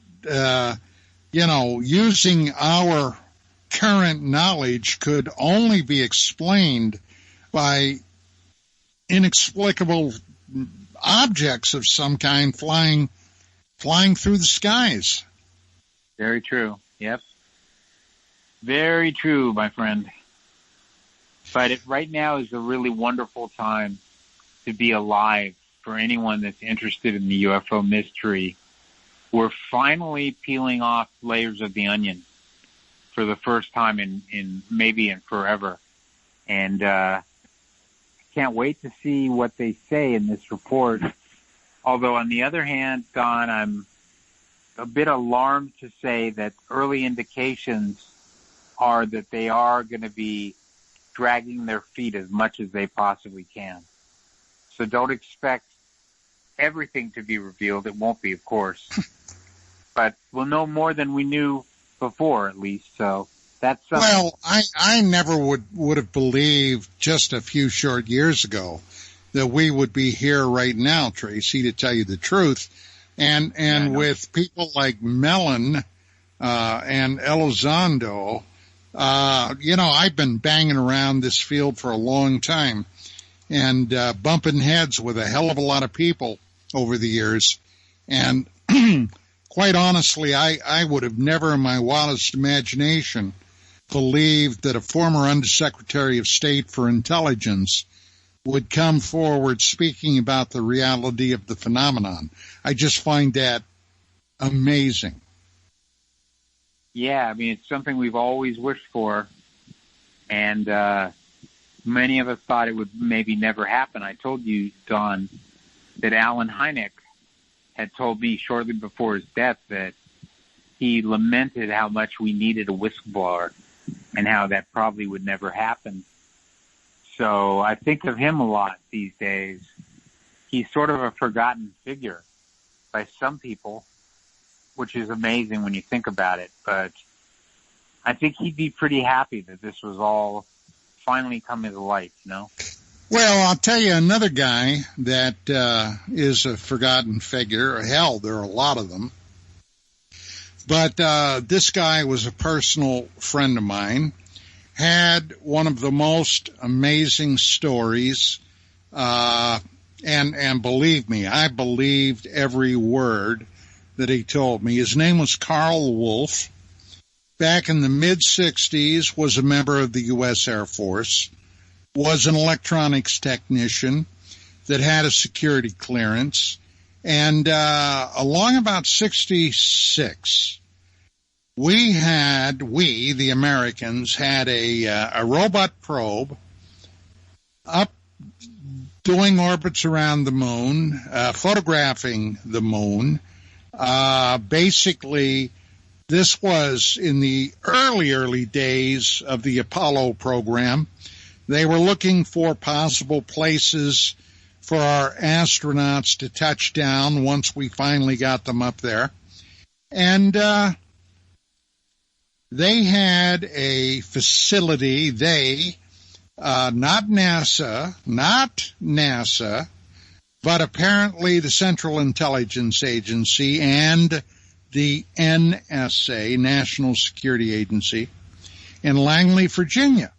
using our current knowledge could only be explained by inexplicable objects of some kind flying through the skies. Very true. Yep. Very true, my friend. But right now is a really wonderful time to be alive for anyone that's interested in the UFO mystery. we're finally peeling off layers of the onion for the first time in maybe in forever. And I can't wait to see what they say in this report. Although, on the other hand, Don, I'm a bit alarmed to say that early indications are that they are going to be dragging their feet as much as they possibly can. So don't expect everything to be revealed. It won't be, of course. But we'll know more than we knew before, at least. So that's something. Well, I never would have believed just a few short years ago that we would be here right now, Tracy, to tell you the truth. And with people like Mellon and Elizondo, I've been banging around this field for a long time and bumping heads with a hell of a lot of people over the years. And quite honestly, I would have never in my wildest imagination believed that a former Undersecretary of State for Intelligence would come forward speaking about the reality of the phenomenon. I just find that amazing. Yeah, I mean, it's something we've always wished for, and many of us thought it would maybe never happen. I told you, Don, that Alan Hynek had told me shortly before his death that he lamented how much we needed a whistleblower and how that probably would never happen. So I think of him a lot these days. He's sort of a forgotten figure by some people, which is amazing when you think about it. But I think he'd be pretty happy that this was all finally coming to light, you know? Well, I'll tell you another guy that is a forgotten figure. Hell, there are a lot of them. But this guy was a personal friend of mine, had one of the most amazing stories, and believe me, I believed every word that he told me. His name was Carl Wolf. Back in the mid-'60s, was a member of the U.S. Air Force, was an electronics technician that had a security clearance, and along about 66, we, the Americans, had a robot probe up doing orbits around the moon, photographing the moon. Basically, this was in the early days of the Apollo program. They were looking for possible places for our astronauts to touch down once we finally got them up there. And they had a facility, not NASA, but apparently the Central Intelligence Agency and the NSA, National Security Agency, in Langley, Virginia.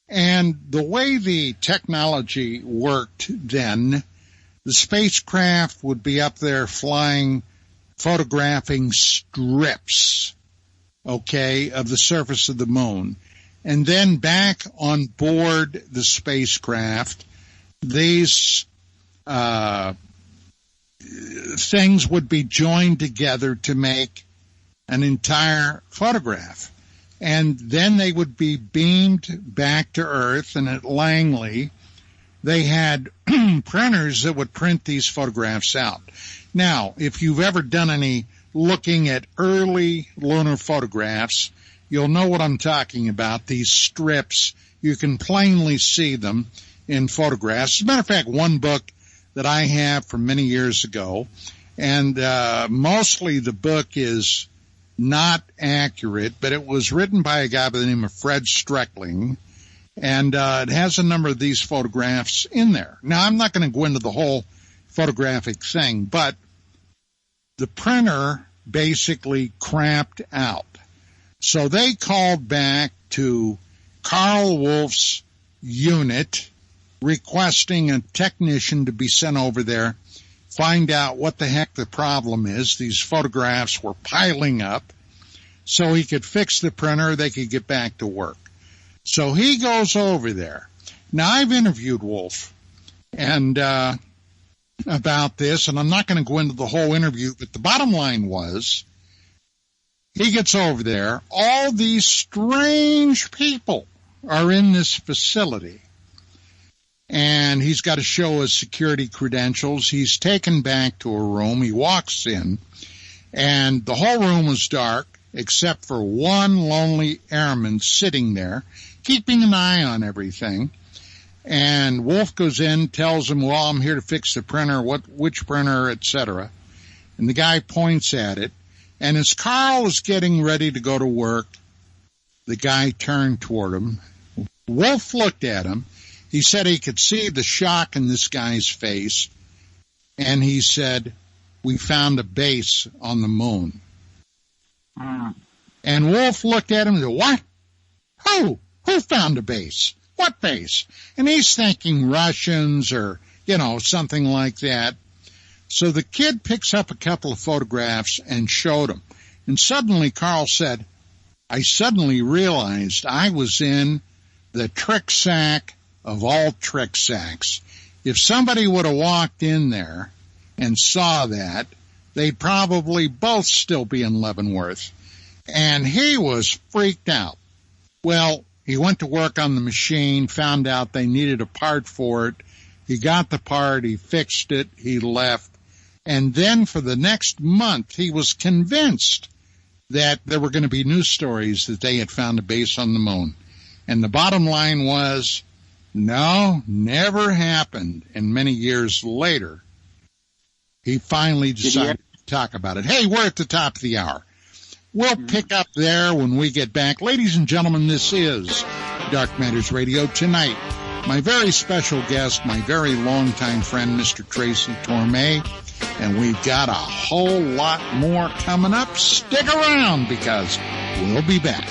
And the way the technology worked then, the spacecraft would be up there flying, photographing strips, of the surface of the moon. And then back on board the spacecraft, these things would be joined together to make an entire photograph. And then they would be beamed back to Earth, and at Langley, they had printers that would print these photographs out. Now, if you've ever done any looking at early lunar photographs, you'll know what I'm talking about. These strips, you can plainly see them in photographs. As a matter of fact, one book that I have from many years ago, and mostly the book is not accurate, but it was written by a guy by the name of Fred Streckling, and it has a number of these photographs in there. Now, I'm not going to go into the whole photographic thing, but the printer basically crapped out. So they called back to Carl Wolf's unit requesting a technician to be sent over there, find out what the heck the problem is. These photographs were piling up, so he could fix the printer, they could get back to work. So he goes over there. Now, I've interviewed Wolf, and about this, and I'm not going to go into the whole interview, but the bottom line was he gets over there. All these strange people are in this facility, and he's got to show his security credentials. He's taken back to a room. He walks in, and the whole room was dark except for one lonely airman sitting there, keeping an eye on everything. And Wolf goes in, tells him, well, I'm here to fix the printer, which printer, etc. And the guy points at it. And as Carl is getting ready to go to work, the guy turned toward him. Wolf looked at him. He said he could see the shock in this guy's face. And he said, we found a base on the moon. And Wolf looked at him and said, what? Who found a base? What base? And he's thinking Russians or, something like that. So the kid picks up a couple of photographs and showed him. And suddenly Carl said, I suddenly realized I was in the trick sack of all trick sacks. If somebody would have walked in there and saw that, they'd probably both still be in Leavenworth. And he was freaked out. Well, he went to work on the machine, found out they needed a part for it. He got the part, he fixed it, he left. And then for the next month, he was convinced that there were going to be news stories that they had found a base on the moon. And the bottom line was, no, never happened. And many years later, he finally decided to talk about it. Hey, we're at the top of the hour. We'll pick up there when we get back. Ladies and gentlemen, this is Dark Matters Radio tonight. My very special guest, my very longtime friend, Mr. Tracy Torme. And we've got a whole lot more coming up. Stick around because we'll be back.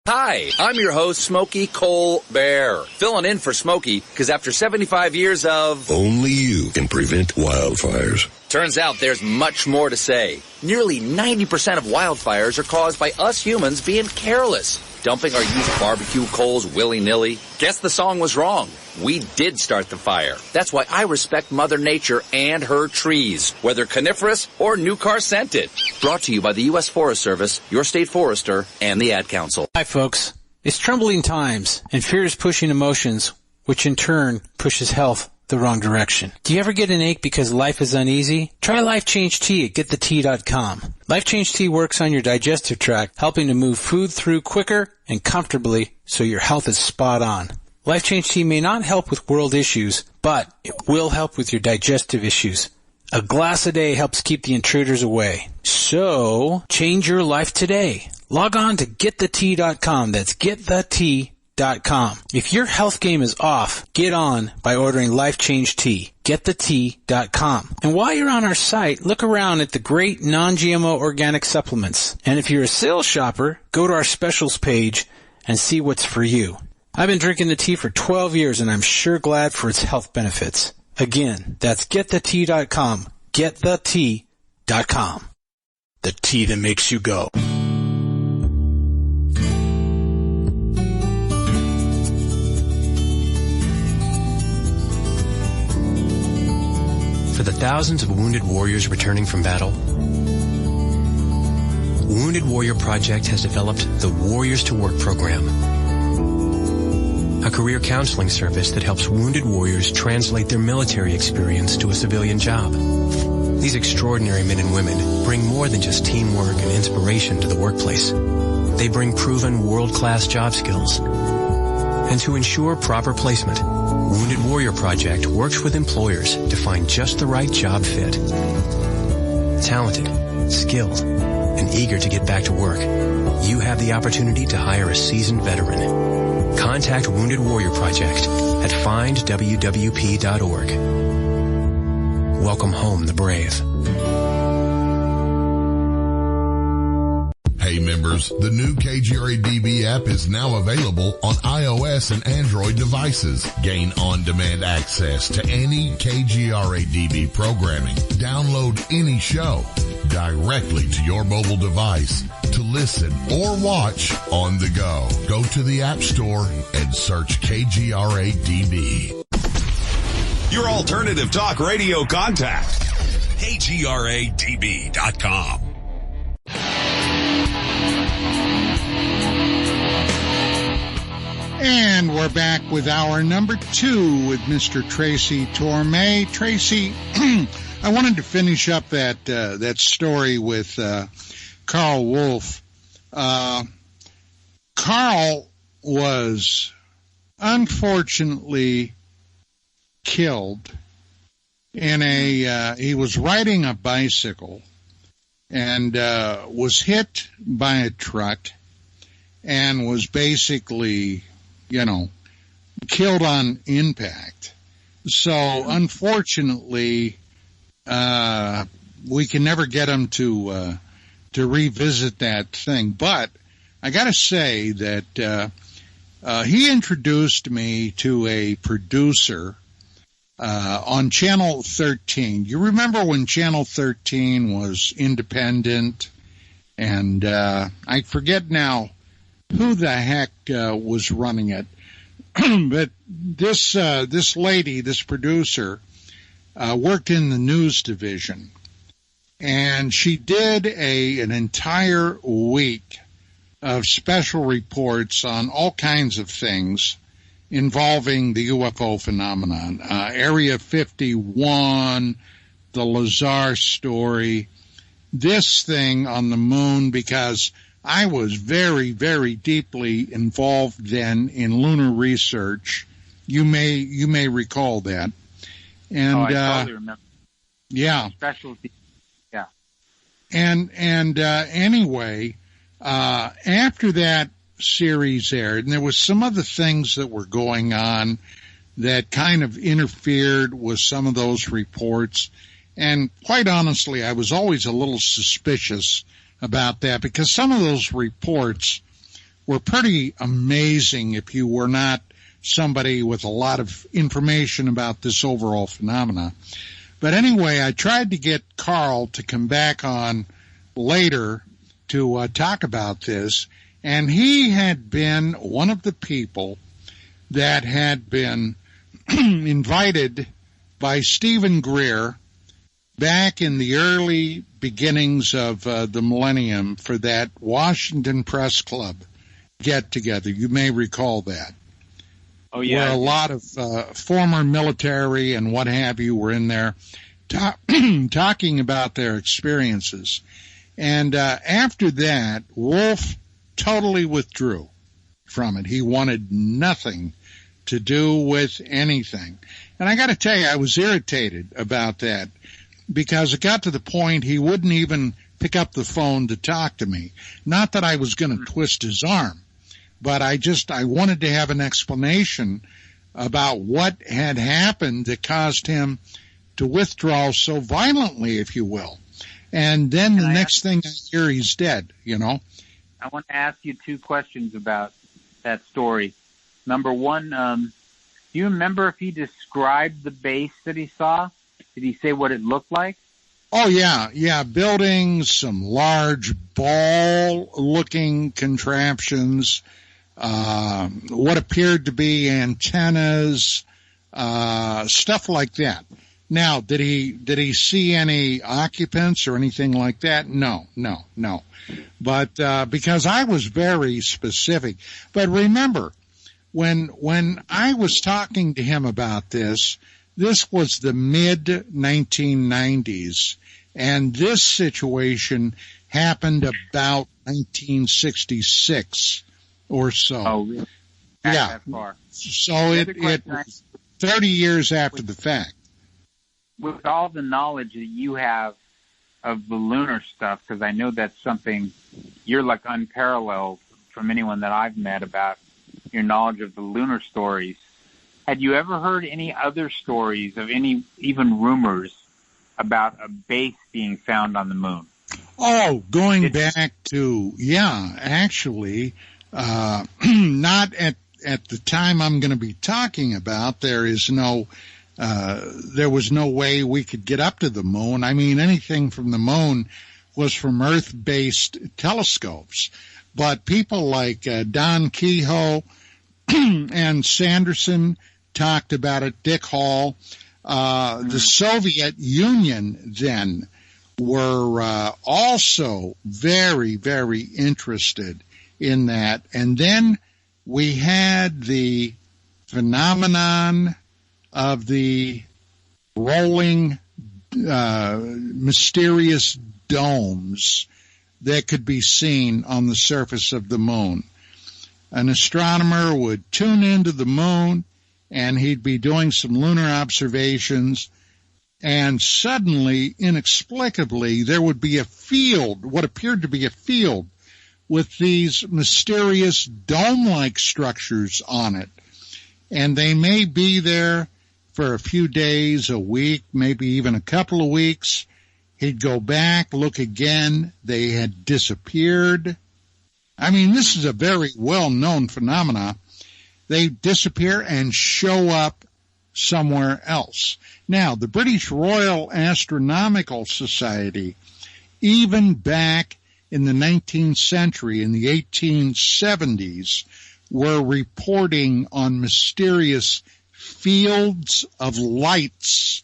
Hi, I'm your host, Smokey Colbert, filling in for Smokey because after 75 years of... Only you can prevent wildfires. Turns out there's much more to say. Nearly 90% of wildfires are caused by us humans being careless, dumping our used barbecue coals willy-nilly. Guess the song was wrong. We did start the fire. That's why I respect Mother Nature and her trees, whether coniferous or new car scented. Brought to you by the U.S. Forest Service, your state forester, and the Ad Council. Hi, folks. It's troubling times, and fear is pushing emotions, which in turn pushes health the wrong direction. Do you ever get an ache because life is uneasy? Try Life Change Tea at GetTheTea.com. Life Change Tea works on your digestive tract, helping to move food through quicker and comfortably so your health is spot on. Life Change Tea may not help with world issues, but it will help with your digestive issues. A glass a day helps keep the intruders away. So, change your life today. Log on to GetTheTea.com. That's GetTheTea.com. If your health game is off, get on by ordering Life Change Tea. GetTheTea.com. And while you're on our site, look around at the great non-GMO organic supplements. And if you're a sales shopper, go to our specials page and see what's for you. I've been drinking the tea for 12 years and I'm sure glad for its health benefits. Again, that's GetTheTea.com. GetTheTea.com. The tea that makes you go. For the thousands of wounded warriors returning from battle, Wounded Warrior Project has developed the Warriors to Work program, a career counseling service that helps wounded warriors translate their military experience to a civilian job. These extraordinary men and women bring more than just teamwork and inspiration to the workplace. They bring proven world-class job skills. And to ensure proper placement, Wounded Warrior Project works with employers to find just the right job fit. Talented, skilled, and eager to get back to work, you have the opportunity to hire a seasoned veteran. Contact Wounded Warrior Project at findwwp.org. Welcome home the brave. Hey members, the new KGRA-DB app is now available on iOS and Android devices. Gain on-demand access to any KGRA-DB programming. Download any show. directly to your mobile device to listen or watch on the go. Go to the App Store and search KGRA-DB. Your alternative talk radio contact. KGRADB.com. And we're back with hour number 2 with Mr. Tracy Torme. Tracy, I wanted to finish up that story with Carl Wolf. Carl was unfortunately killed in he was riding a bicycle and was hit by a truck and was basically, killed on impact. So unfortunately, we can never get him to revisit that thing. But I got to say that he introduced me to a producer on Channel 13. You remember when Channel 13 was independent? And I forget now who the heck was running it. But this lady, this producer, worked in the news division. And she did an entire week of special reports on all kinds of things involving the UFO phenomenon. Area 51, the Lazar story, this thing on the moon, because I was very, very deeply involved then in lunar research. You may recall that. And I totally remember. Yeah. Specialty. Yeah. And anyway, after that series aired, and there was some other things that were going on that kind of interfered with some of those reports. And quite honestly, I was always a little suspicious about that, because some of those reports were pretty amazing if you were not somebody with a lot of information about this overall phenomena. But anyway, I tried to get Carl to come back on later to talk about this, and he had been one of the people that had been invited by Stephen Greer back in the early beginnings of the millennium for that Washington Press Club get-together. You may recall that. Oh, yeah. Where a lot of former military and what have you were in there talking about their experiences. And after that, Wolf totally withdrew from it. He wanted nothing to do with anything. And I got to tell you, I was irritated about that, because it got to the point he wouldn't even pick up the phone to talk to me. Not that I was going to twist his arm, but I wanted to have an explanation about what had happened that caused him to withdraw so violently, if you will. And then the next thing I hear, he's dead, I want to ask you 2 questions about that story. Number one, do you remember if he described the base that he saw? Did he say what it looked like? Oh, yeah. Buildings, some large ball-looking contraptions, what appeared to be antennas, stuff like that. Now, did he see any occupants or anything like that? No. But because I was very specific. But remember, when I was talking to him about this was the mid-1990s, and this situation happened about 1966 or so. Oh, really? That far. So it was 30 years after the fact. With all the knowledge that you have of the lunar stuff, because I know that's something you're like unparalleled from anyone that I've met about your knowledge of the lunar stories. Had you ever heard any other stories of even rumors about a base being found on the moon? Oh, going back to, actually, not at the time I'm going to be talking about. There was no way we could get up to the moon. I mean, anything from the moon was from Earth-based telescopes. But people like Don Kehoe and Sanderson talked about it, Dick Hall. The Soviet Union then were also very, very interested in that. And then we had the phenomenon of the rolling mysterious domes that could be seen on the surface of the moon. An astronomer would tune into the moon, and he'd be doing some lunar observations, and suddenly, inexplicably, there would be a field, what appeared to be a field, with these mysterious dome-like structures on it. And they may be there for a few days, a week, maybe even a couple of weeks. He'd go back, look again. They had disappeared. I mean, this is a very well-known phenomenon. They disappear and show up somewhere else. Now, the British Royal Astronomical Society, even back in the 19th century, in the 1870s, were reporting on mysterious fields of lights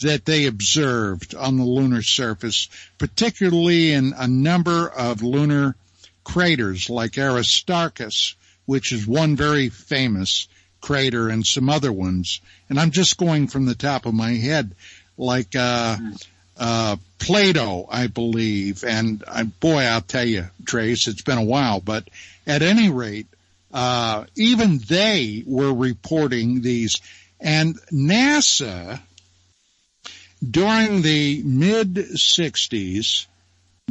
that they observed on the lunar surface, particularly in a number of lunar craters like Aristarchus, which is one very famous crater, and some other ones. And I'm just going from the top of my head, like Plato, I believe. And boy, I'll tell you, Trace, it's been a while. But at any rate, even they were reporting these. And NASA, during the mid-'60s,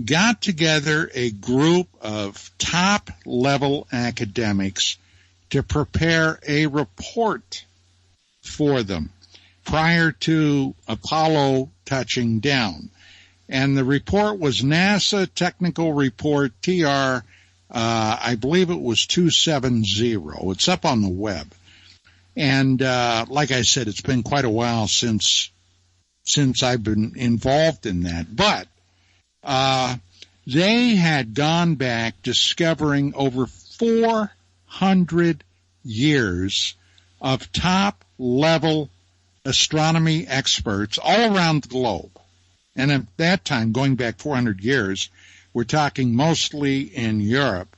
got together a group of top-level academics to prepare a report for them prior to Apollo touching down. And the report was NASA Technical Report TR, I believe it was 270. It's up on the web. And like I said, it's been quite a while since I've been involved in that. But they had gone back discovering over 400 years of top-level astronomy experts all around the globe. And at that time, going back 400 years, we're talking mostly in Europe.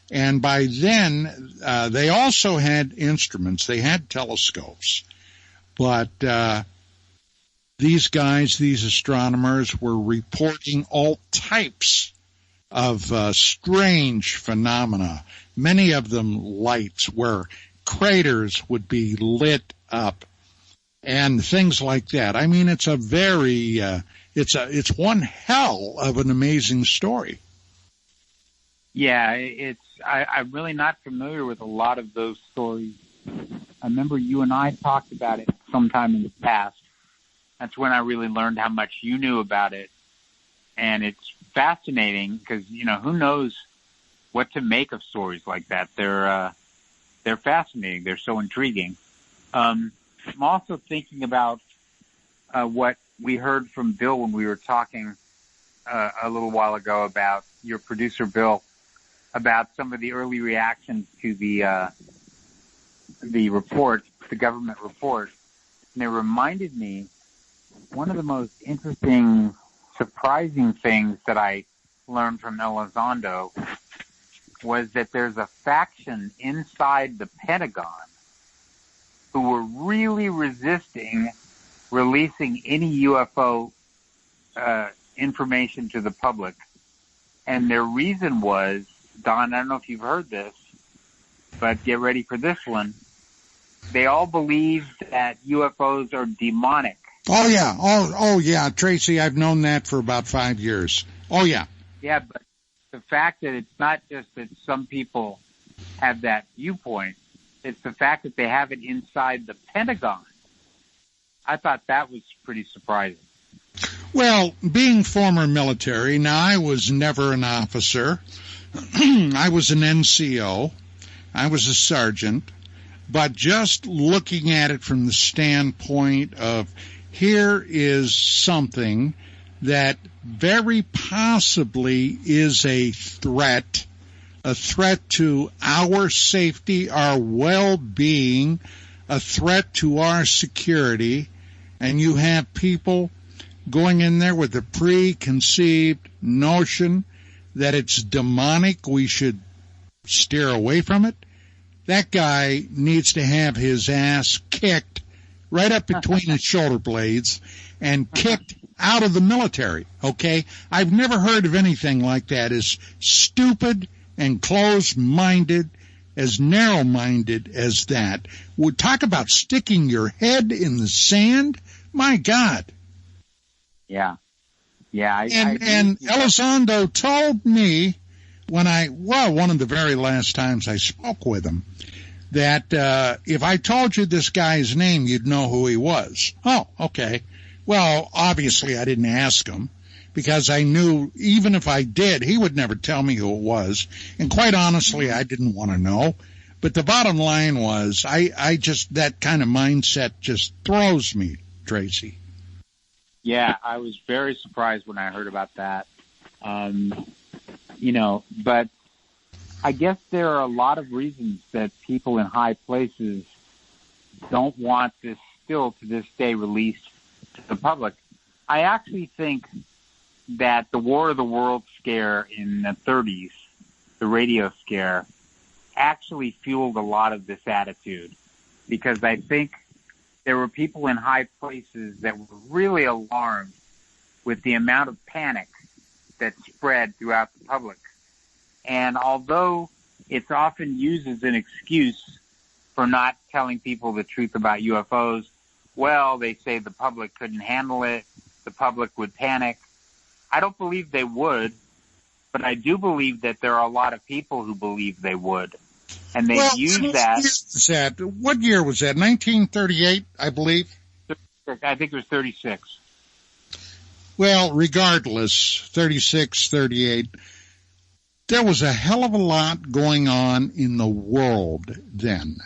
And by then, they also had instruments. They had telescopes. But these guys, these astronomers, were reporting all types of strange phenomena, many of them lights, where craters would be lit up and things like that. I mean, it's a very, it's one hell of an amazing story. Yeah, I'm really not familiar with a lot of those stories. I remember you and I talked about it sometime in the past. That's when I really learned how much you knew about it. And it's fascinating because, who knows what to make of stories like that. They're fascinating. They're so intriguing. I'm also thinking about what we heard from Bill when we were talking a little while ago about your producer, Bill, about some of the early reactions to the report, the government report. And it reminded me, one of the most interesting, surprising things that I learned from Elizondo was that there's a faction inside the Pentagon who were really resisting releasing any UFO information to the public. And their reason was, Don, I don't know if you've heard this, but get ready for this one. They all believe that UFOs are demonic. Oh, yeah. Oh, yeah. Tracy, I've known that for about 5 years. Oh, yeah. Yeah, but the fact that it's not just that some people have that viewpoint, it's the fact that they have it inside the Pentagon. I thought that was pretty surprising. Well, being former military, now I was never an officer. I was an NCO. I was a sergeant. But just looking at it from the standpoint of here is something that very possibly is a threat to our safety, our well-being, a threat to our security, and you have people going in there with a preconceived notion that it's demonic, we should steer away from it. That guy needs to have his ass kicked right up between his shoulder blades and kicked out of the military, okay? I've never heard of anything like that, as stupid and closed-minded, as narrow-minded as that. Would talk about sticking your head in the sand? My God. Yeah. Yeah. And Elizondo told me one of the very last times I spoke with him, that if I told you this guy's name, you'd know who he was. Oh, okay. Well, obviously I didn't ask him, because I knew even if I did, he would never tell me who it was. And quite honestly, I didn't want to know. But the bottom line was, I just, that kind of mindset just throws me, Tracy. Yeah, I was very surprised when I heard about that. But I guess there are a lot of reasons that people in high places don't want this still to this day released to the public. I actually think that the War of the Worlds scare in the 30s, the radio scare, actually fueled a lot of this attitude, because I think there were people in high places that were really alarmed with the amount of panic that spread throughout the public. And although it's often used as an excuse for not telling people the truth about UFOs, well, they say the public couldn't handle it, the public would panic. I don't believe they would, but I do believe that there are a lot of people who believe they would. And they use that. What year was that? 1938, I believe? I think it was 36. Well, regardless, 36, 38, there was a hell of a lot going on in the world then.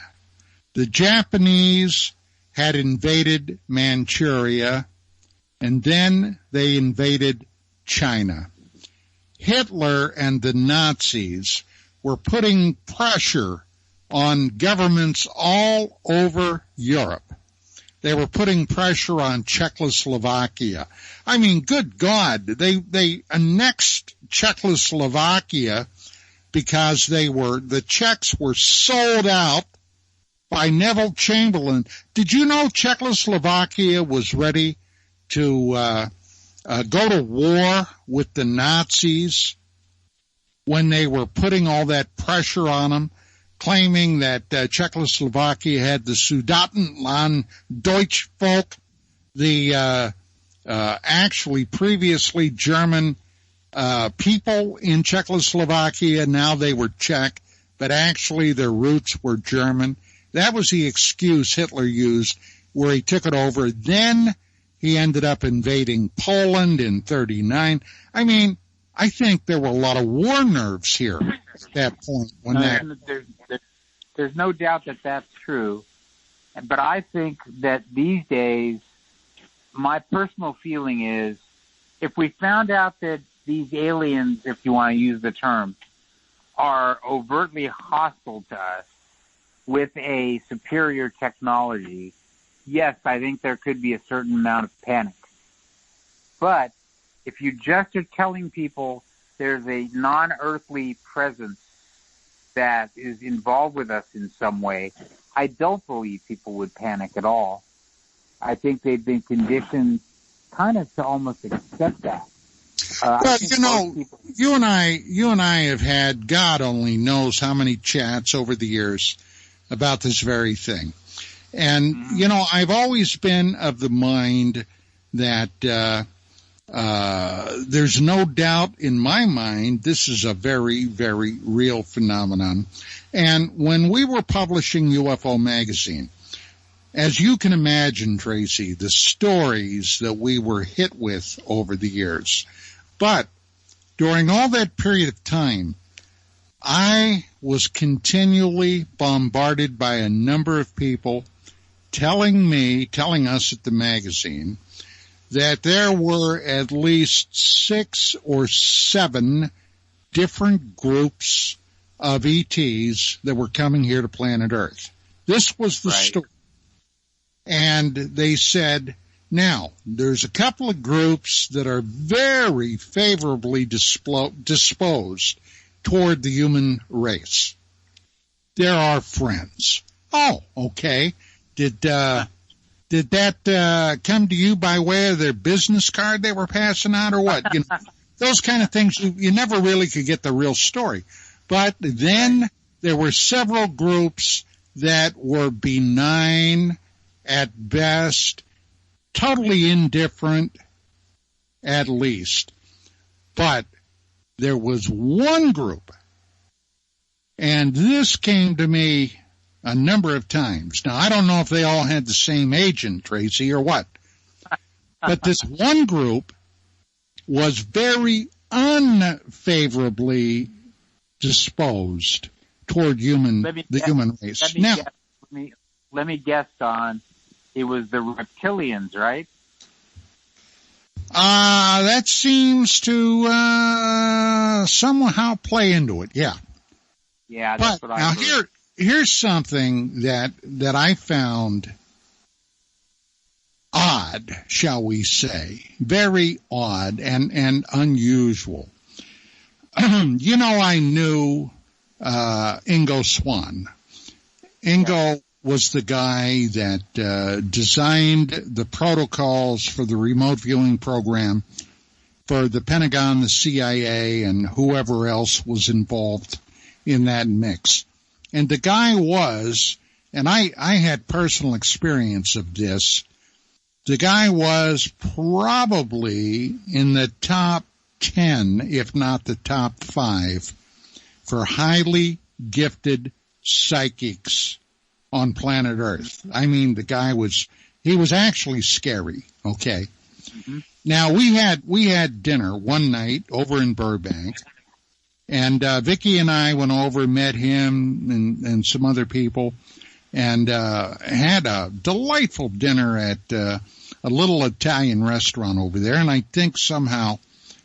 The Japanese had invaded Manchuria, and then they invaded China. Hitler and the Nazis were putting pressure on governments all over Europe. They were putting pressure on Czechoslovakia. I mean, good God, they annexed Czechoslovakia because the Czechs were sold out by Neville Chamberlain. Did you know Czechoslovakia was ready to go to war with the Nazis when they were putting all that pressure on them, claiming that Czechoslovakia had the Sudetenland Deutschvolk, the actually previously German people in Czechoslovakia. Now they were Czech, but actually their roots were German. That was the excuse Hitler used, where he took it over. Then he ended up invading Poland in 1939. I mean, I think there were a lot of war nerves here at that point. There's no doubt that that's true. But I think that these days, my personal feeling is, if we found out that these aliens, if you want to use the term, are overtly hostile to us with a superior technology, yes, I think there could be a certain amount of panic. But if you just are telling people there's a non-earthly presence that is involved with us in some way, I don't believe people would panic at all. I think they've been conditioned kind of to almost accept that. Well, you and I have had, God only knows how many chats over the years about this very thing. And, I've always been of the mind that there's no doubt in my mind this is a very, very real phenomenon. And when we were publishing UFO Magazine, as you can imagine, Tracy, the stories that we were hit with over the years. But during all that period of time, I was continually bombarded by a number of people telling us at the magazine that there were at least 6 or 7 different groups of ETs that were coming here to planet Earth. This was the story. And they said, now, there's a couple of groups that are very favorably disposed toward the human race. They're our friends. Oh, okay. Did that come to you by way of their business card they were passing out or what? You know, those kind of things, you never really could get the real story. But then there were several groups that were benign at best, totally indifferent at least. But there was one group, and this came to me a number of times. Now, I don't know if they all had the same agent, Tracy, or what. But this one group was very unfavorably disposed toward the human race. Let me guess, Don. It was the reptilians, right? That seems to somehow play into it, yeah. Yeah, that's what I heard. Now, here's something that I found odd, shall we say. Very odd and unusual. You know, I knew Ingo Swann. Ingo was the guy that designed the protocols for the remote viewing program for the Pentagon, the CIA, and whoever else was involved in that mix. And the guy was, and I had personal experience of this, the guy was probably in the top 10, if not the top 5, for highly gifted psychics on planet Earth. I mean, the guy was actually scary, okay? Mm-hmm. Now, we had dinner one night over in Burbank, and Vicki and I went over, met him and some other people, and had a delightful dinner at a little Italian restaurant over there, and I think somehow,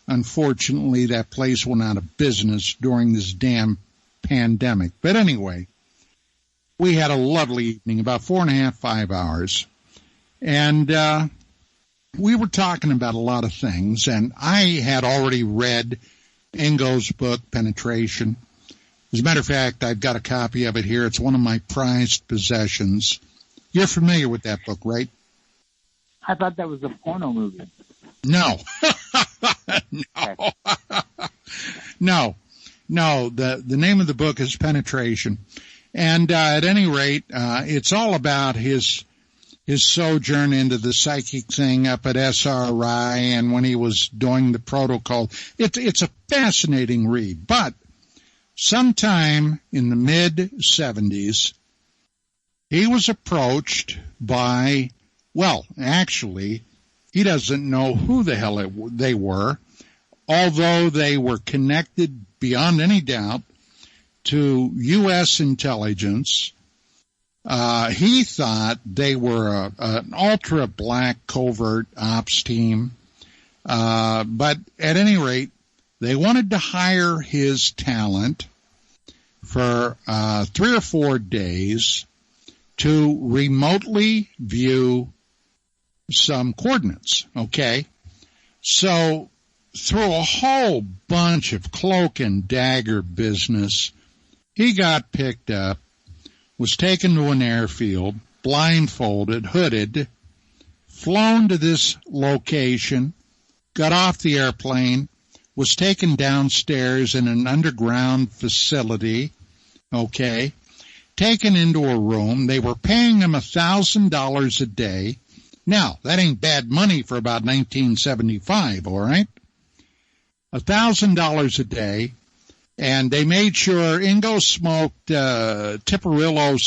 unfortunately, that place went out of business during this damn pandemic. But anyway, we had a lovely evening, about 4.5, 5 hours, and we were talking about a lot of things, and I had already read Ingo's book, Penetration. As a matter of fact, I've got a copy of it here. It's one of my prized possessions. You're familiar with that book, right? I thought that was a porno movie. No. No. The name of the book is Penetration. And at any rate, it's all about his sojourn into the psychic thing up at SRI and when he was doing the protocol. It's a fascinating read. But sometime in the mid-70s, he was approached by, well, actually, he doesn't know who the hell they were, although they were connected beyond any doubt to U.S. intelligence. He thought they were an ultra-black covert ops team. But at any rate, they wanted to hire his talent for 3 or 4 days to remotely view some coordinates, okay? So through a whole bunch of cloak and dagger business, he got picked up, was taken to an airfield, blindfolded, hooded, flown to this location, got off the airplane, was taken downstairs in an underground facility, okay, taken into a room. They were paying him $1,000 a day. Now, that ain't bad money for about 1975, all right? $1,000 a day. And they made sure Ingo smoked Tiparillo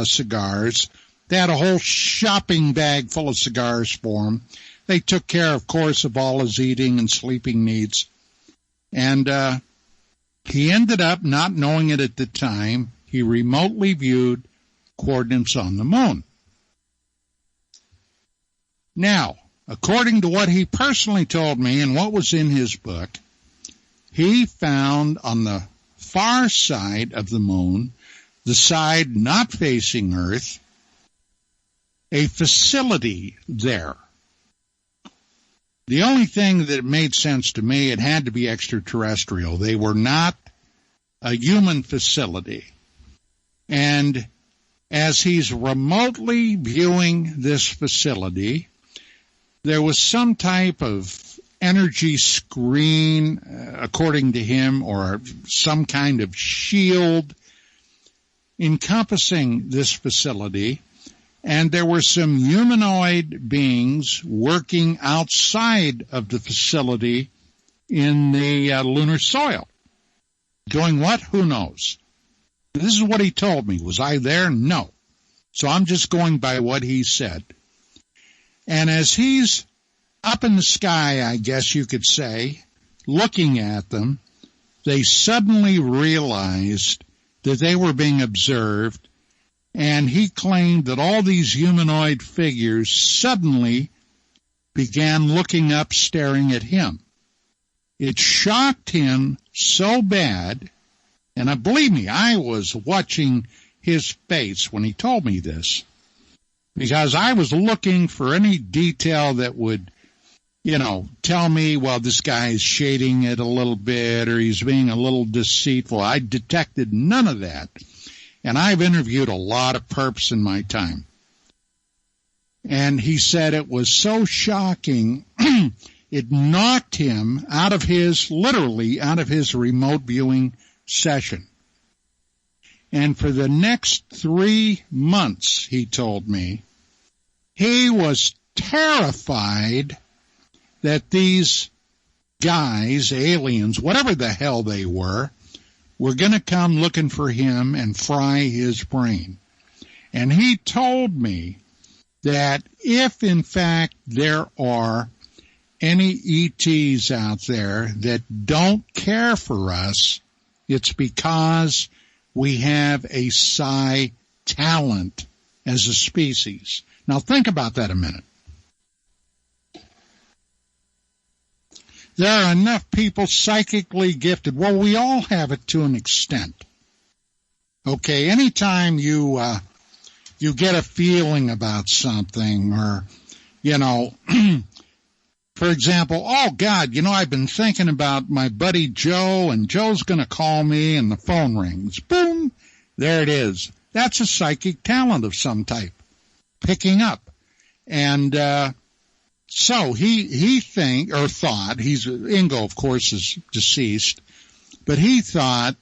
cigars. They had a whole shopping bag full of cigars for him. They took care, of course, of all his eating and sleeping needs. And he ended up, not knowing it at the time, he remotely viewed coordinates on the moon. Now, according to what he personally told me and what was in his book, he found on the far side of the moon, the side not facing Earth, a facility there. The only thing that made sense to me, it had to be extraterrestrial. They were not a human facility. And as he's remotely viewing this facility, there was some type of energy screen, according to him, or some kind of shield encompassing this facility. And there were some humanoid beings working outside of the facility in the lunar soil. Doing what? Who knows? This is what he told me. Was I there? No. So I'm just going by what he said. And as he's up in the sky, I guess you could say, looking at them, they suddenly realized that they were being observed, and he claimed that all these humanoid figures suddenly began looking up, staring at him. It shocked him so bad, and believe me, I was watching his face when he told me this, because I was looking for any detail that would, tell me, well, this guy is shading it a little bit, or he's being a little deceitful. I detected none of that. And I've interviewed a lot of perps in my time. And he said it was so shocking, it knocked him literally out of his remote viewing session. And for the next 3 months, he told me, he was terrified that these guys, aliens, whatever the hell they were going to come looking for him and fry his brain. And he told me that if, in fact, there are any ETs out there that don't care for us, it's because we have a psi talent as a species. Now think about that a minute. There are enough people psychically gifted. Well, we all have it to an extent. Okay, anytime you get a feeling about something, or, for example, oh, God, I've been thinking about my buddy Joe, and Joe's going to call me, and the phone rings. Boom, there it is. That's a psychic talent of some type, picking up. And so he thought, Ingo, of course, is deceased, but he thought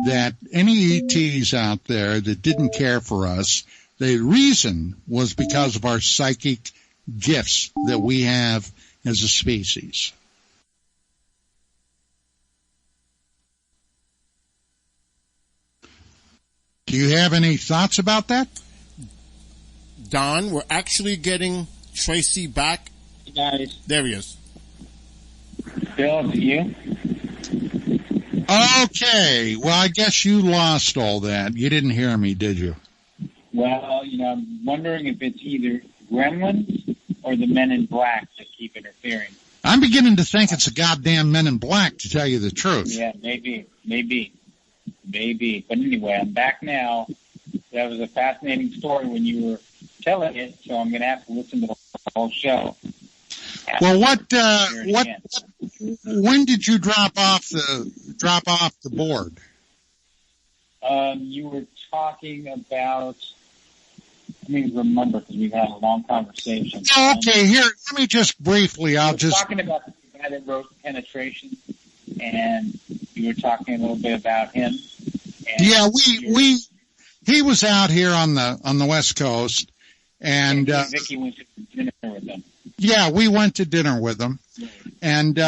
that any ETs out there that didn't care for us, the reason was because of our psychic gifts that we have as a species. Do you have any thoughts about that? Don, we're actually getting Tracy back. Hey guys. There he is. Bill, is it you? Okay. Well, I guess you lost all that. You didn't hear me, did you? Well, I'm wondering if it's either Gremlins or the Men in Black that keep interfering. I'm beginning to think it's the goddamn Men in Black, to tell you the truth. Yeah, maybe. But anyway, I'm back now. That was a fascinating story when you were telling it, so I'm going to have to listen to the whole show. Well, when did you drop off the board? You were talking about, let me remember because we've had a long conversation. Okay, here, let me just briefly, talking about the guy that wrote Penetration, and you were talking a little bit about him. Yeah, he was out here on the West Coast, and Vicky went to dinner with him. Yeah, we went to dinner with him, and we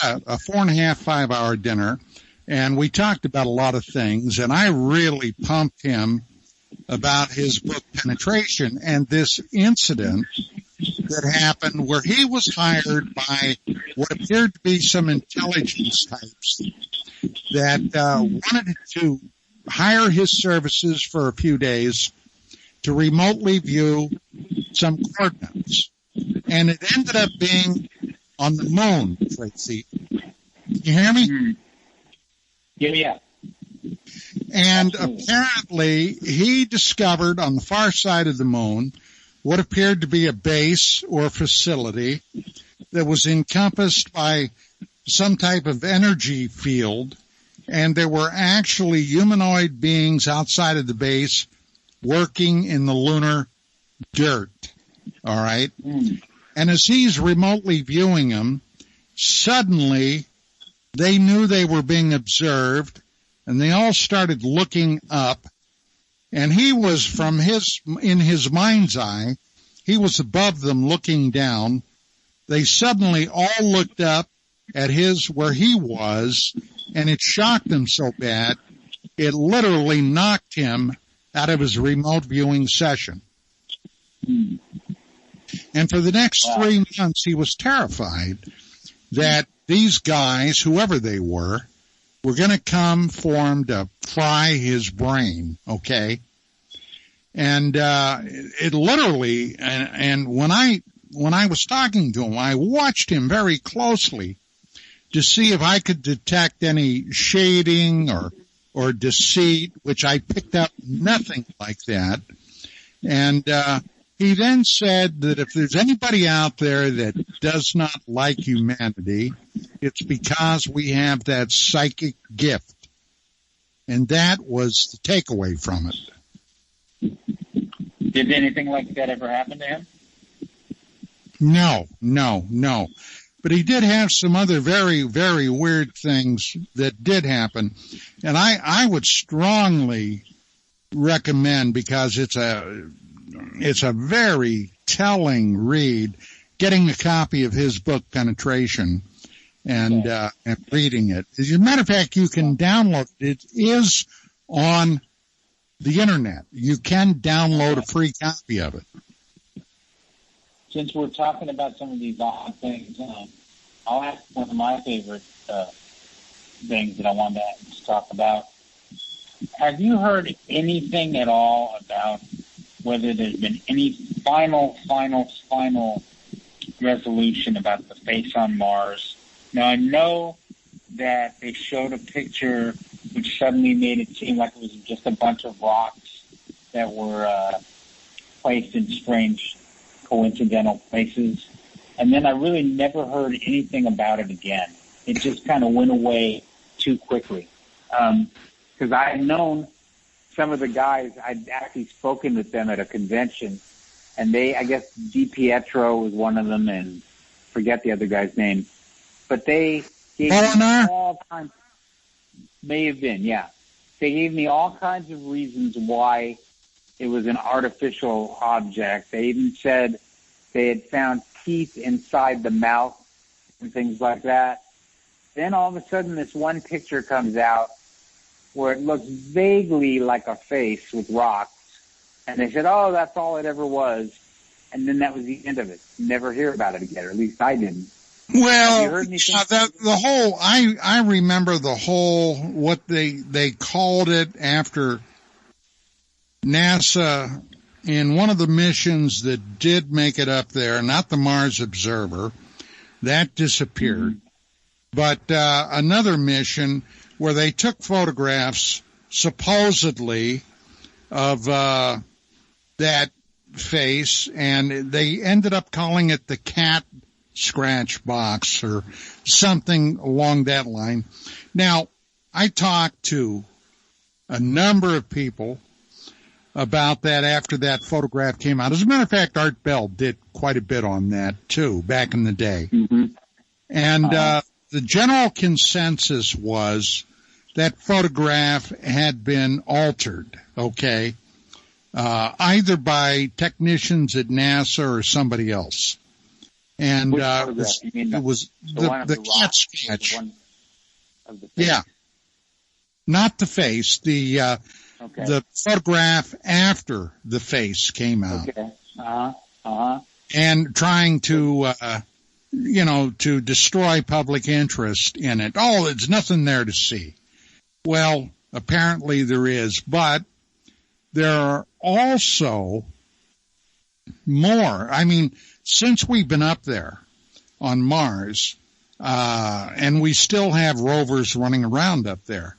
had a 4.5, 5 hour dinner, and we talked about a lot of things, and I really pumped him about his book Penetration and this incident that happened where he was hired by what appeared to be some intelligence types that wanted to hire his services for a few days to remotely view some coordinates. And it ended up being on the moon, Tracy. You hear me? Mm-hmm. Yeah. And apparently he discovered on the far side of the moon what appeared to be a base or facility that was encompassed by some type of energy field, and there were actually humanoid beings outside of the base working in the lunar dirt. All right? And as he's remotely viewing them, suddenly they knew they were being observed, and they all started looking up, and he was in his mind's eye, he was above them looking down. They suddenly all looked up at where he was, and it shocked him so bad, it literally knocked him out of his remote viewing session. And for the next 3 months, he was terrified that these guys, whoever they were going to come for him to fry his brain, okay? And it literally, and when I was talking to him, I watched him very closely to see if I could detect any shading or deceit, which I picked up nothing like that. And he then said that if there's anybody out there that does not like humanity, it's because we have that psychic gift. And that was the takeaway from it. Did anything like that ever happen to him? No. But he did have some other very, very weird things that did happen. And I would strongly recommend, because it's a very telling read, getting a copy of his book, Penetration, and reading it. As a matter of fact, you can download it. It is on the internet. You can download a free copy of it. Since we're talking about some of these odd things, I'll ask one of my favorite things that I wanted to talk about. Have you heard anything at all about whether there's been any final resolution about the face on Mars? Now, I know that they showed a picture which suddenly made it seem like it was just a bunch of rocks that were placed in strange coincidental places. And then I really never heard anything about it again. It just kind of went away too quickly. Because I had known some of the guys, I'd actually spoken with them at a convention, and I guess DiPietro was one of them, and forget the other guy's name. But they gave me all kinds, may have been, yeah. They gave me all kinds of reasons why it was an artificial object. They even said they had found teeth inside the mouth and things like that. Then all of a sudden this one picture comes out where it looks vaguely like a face with rocks. And they said, oh, that's all it ever was. And then that was the end of it. Never hear about it again, or at least I didn't. Well, I remember the whole, what they called it after NASA in one of the missions that did make it up there, not the Mars Observer, that disappeared. But another mission where they took photographs, supposedly, of that face, and they ended up calling it the cat scratch box or something along that line. Now, I talked to a number of people about that after that photograph came out. As a matter of fact, Art Bell did quite a bit on that, too, back in the day. And the general consensus was that photograph had been altered, okay, either by technicians at NASA or somebody else. And it was the cat sketch. Yeah. Not the face, the photograph after the face came out. And trying to, to destroy public interest in it. Oh, there's nothing there to see. Well, apparently there is, but there are also more. I mean, since we've been up there on Mars, and we still have rovers running around up there,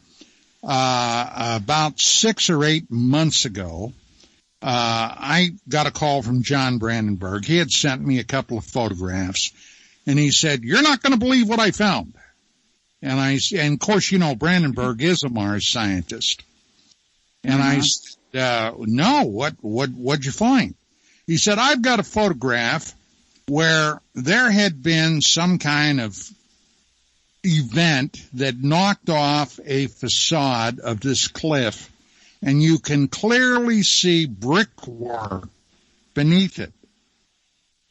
about 6 or 8 months ago, I got a call from John Brandenburg. He had sent me a couple of photographs, and he said, "You're not going to believe what I found." And of course, you know, Brandenburg is a Mars scientist. And I said, "No, what'd you find?" He said, "I've got a photograph where there had been some kind of event that knocked off a facade of this cliff, and you can clearly see brickwork beneath it."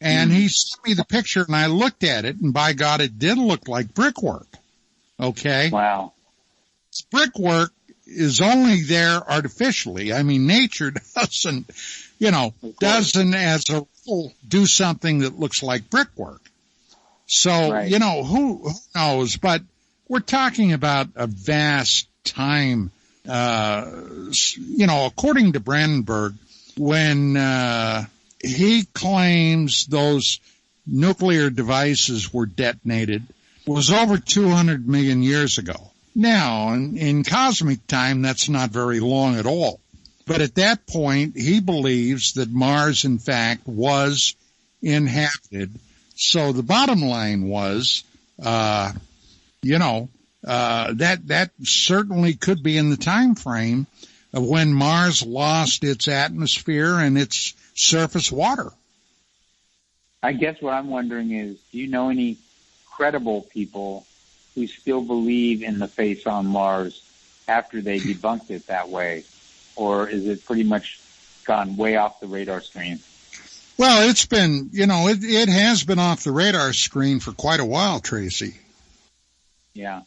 And he sent me the picture, and I looked at it, and by God, it did look like brickwork. Okay? Wow. Brickwork is only there artificially. I mean, nature doesn't as a rule do something that looks like brickwork. So, right. Who knows? But we're talking about a vast time. According to Brandenburg, when he claims those nuclear devices were detonated, was over 200 million years ago. Now, in cosmic time, that's not very long at all. But at that point, he believes that Mars, in fact, was inhabited. So the bottom line was, that certainly could be in the time frame of when Mars lost its atmosphere and its surface water. I guess what I'm wondering is, do you know any credible people who still believe in the face on Mars after they debunked it that way? Or is it pretty much gone way off the radar screen? Well, it's been, it has been off the radar screen for quite a while, Tracy. Yeah.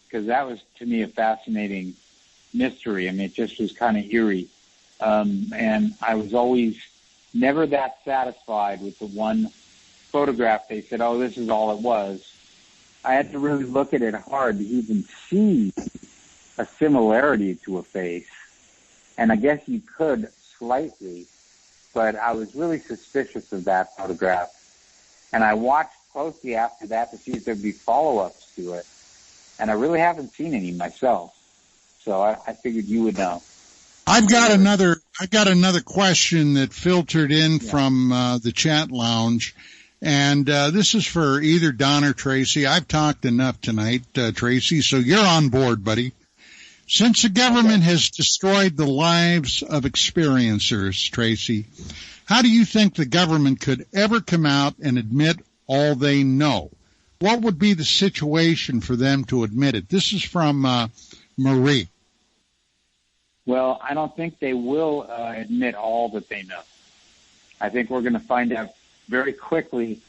Because that was, to me, a fascinating mystery. I mean, it just was kind of eerie. And I was always never that satisfied with the one photograph. They said, "Oh, this is all it was." I had to really look at it hard to even see a similarity to a face. And I guess you could slightly, but I was really suspicious of that photograph. And I watched closely after that to see if there'd be follow-ups to it. And I really haven't seen any myself. So I figured you would know. I've got another question that filtered in from the chat lounge. And this is for either Don or Tracy. I've talked enough tonight, Tracy, so you're on board, buddy. Since the government has destroyed the lives of experiencers, Tracy, how do you think the government could ever come out and admit all they know? What would be the situation for them to admit it? This is from Marie. Well, I don't think they will admit all that they know. I think we're going to find out very quickly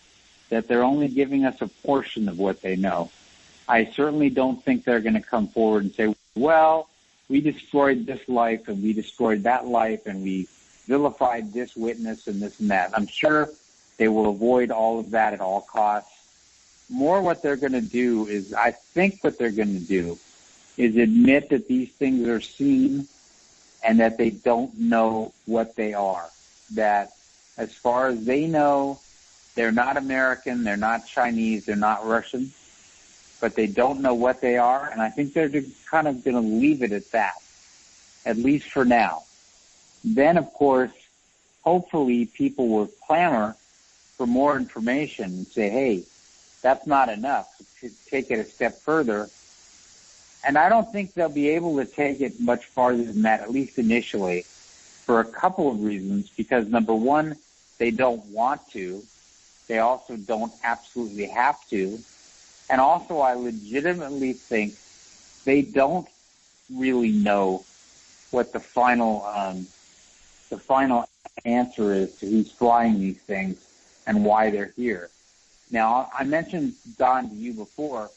that they're only giving us a portion of what they know. I certainly don't think they're going to come forward and say, "Well, we destroyed this life and we destroyed that life and we vilified this witness and this and that." I'm sure they will avoid all of that at all costs. More what they're going to do is, I think what they're going to do is admit that these things are seen and that they don't know what they are. That as far as they know, they're not American, they're not Chinese, they're not Russian, but they don't know what they are, and I think they're kind of going to leave it at that, at least for now. Then, of course, hopefully people will clamor for more information and say, "Hey, that's not enough. Take it a step further." And I don't think they'll be able to take it much farther than that, at least initially, for a couple of reasons. Because, number one, they don't want to. They also don't absolutely have to. And also, I legitimately think they don't really know what the final answer is to who's flying these things and why they're here. Now, I mentioned, Don, to you before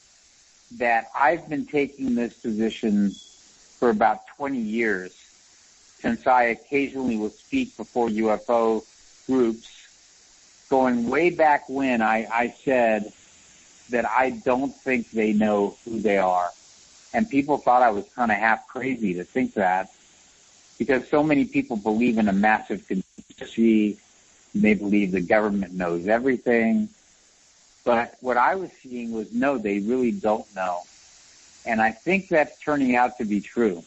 that I've been taking this position for about 20 years, since I occasionally will speak before UFO groups, going way back when I said that I don't think they know who they are. And people thought I was kind of half crazy to think that, because so many people believe in a massive conspiracy They believe the government knows everything. But what I was seeing was, no, they really don't know. And I think that's turning out to be true.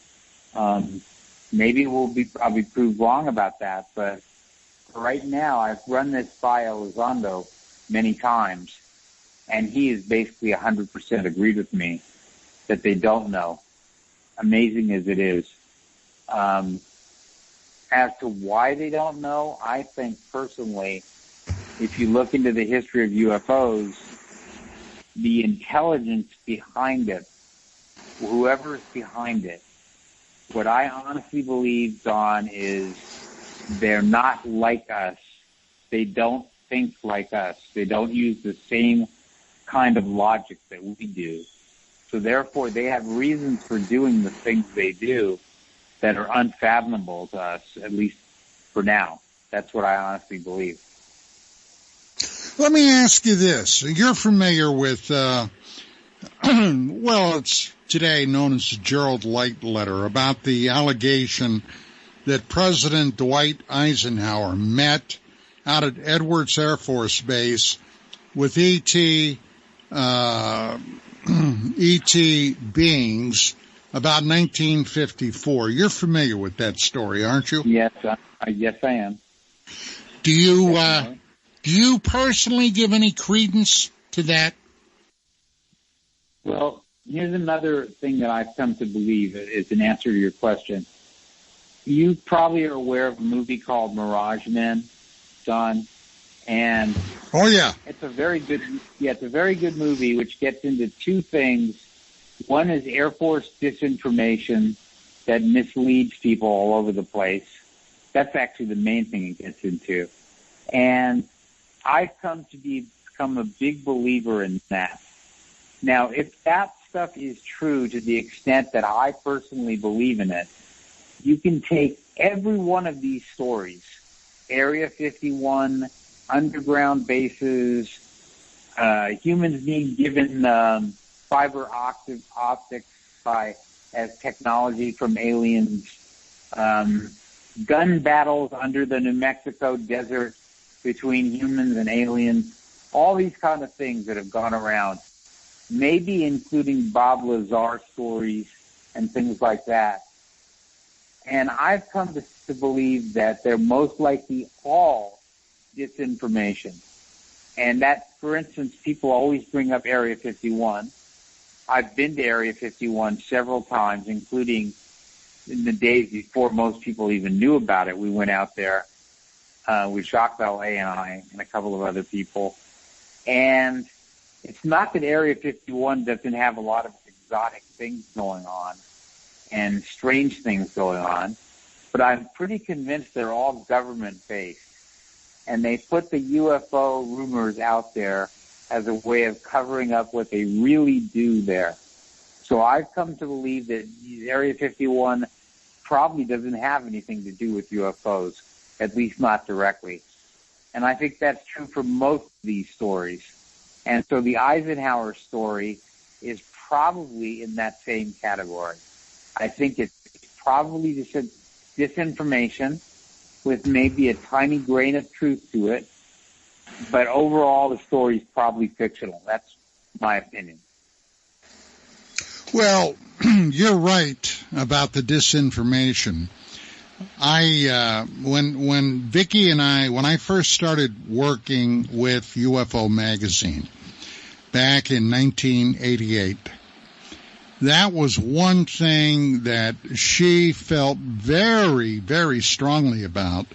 Maybe I'll be proved wrong about that, but right now I've run this by Elizondo many times, and he has basically 100% agreed with me that they don't know, amazing as it is. As to why they don't know, I think personally, if you look into the history of UFOs, the intelligence behind it, whoever is behind it, what I honestly believe, Don, is they're not like us. They don't think like us. They don't use the same kind of logic that we do. So therefore, they have reasons for doing the things they do that are unfathomable to us, at least for now. That's what I honestly believe. Let me ask you this. You're familiar with, well, it's today known as the Gerald Light letter, about the allegation that President Dwight Eisenhower met out at Edwards Air Force Base with ET beings about 1954. You're familiar with that story, aren't you? Yes, yes, I am. Do you personally give any credence to that? Well, here's another thing that I've come to believe is an answer to your question. You probably are aware of a movie called Mirage Men, Don, and oh yeah, it's a very good movie which gets into two things. One is Air Force disinformation that misleads people all over the place. That's actually the main thing it gets into. And I've come to become a big believer in that. Now, if that stuff is true to the extent that I personally believe in it, you can take every one of these stories, Area 51, underground bases, humans being given fiber optics as technology from aliens, gun battles under the New Mexico desert between humans and aliens, all these kind of things that have gone around, maybe including Bob Lazar stories and things like that. And I've come to believe that they're most likely all disinformation. And that, for instance, people always bring up Area 51. I've been to Area 51 several times, including in the days before most people even knew about it. We went out there with Jacques Vallée and I and a couple of other people. And it's not that Area 51 doesn't have a lot of exotic things going on and strange things going on, but I'm pretty convinced they're all government-based. And they put the UFO rumors out there as a way of covering up what they really do there. So I've come to believe that Area 51 probably doesn't have anything to do with UFOs, at least not directly. And I think that's true for most of these stories. And so the Eisenhower story is probably in that same category. I think it's probably disinformation with maybe a tiny grain of truth to it. But overall, the story is probably fictional. That's my opinion. Well, you're right about the disinformation. When Vicki and when I first started working with UFO Magazine back in 1988, that was one thing that she felt very, very strongly about,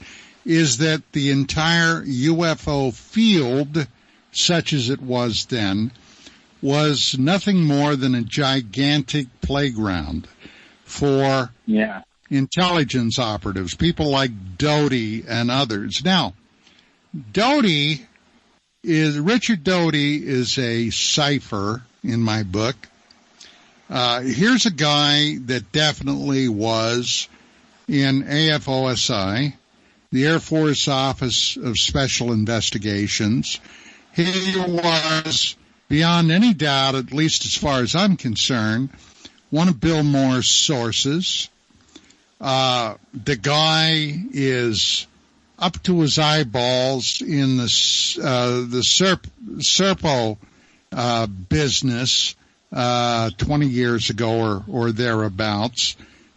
is that the entire UFO field, such as it was then, was nothing more than a gigantic playground for intelligence operatives, people like Doty and others. Now, Richard Doty is a cipher in my book. Here's a guy that definitely was in AFOSI, the Air Force Office of Special Investigations. He was, beyond any doubt, at least as far as I'm concerned, one of Bill Moore's sources. The guy is up to his eyeballs in the Serpo business 20 years ago or thereabouts.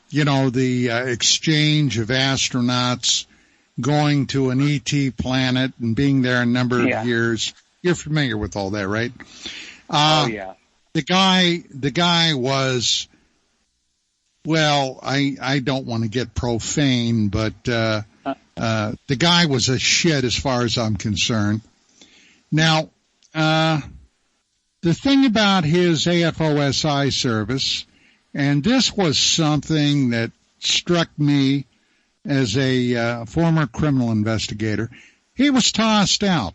You know, the exchange of astronauts going to an ET planet and being there a number of years. You're familiar with all that, right? Oh, yeah. The guy was, well, I don't want to get profane, but the guy was a shit as far as I'm concerned. Now, the thing about his AFOSI service, and this was something that struck me as a former criminal investigator, he was tossed out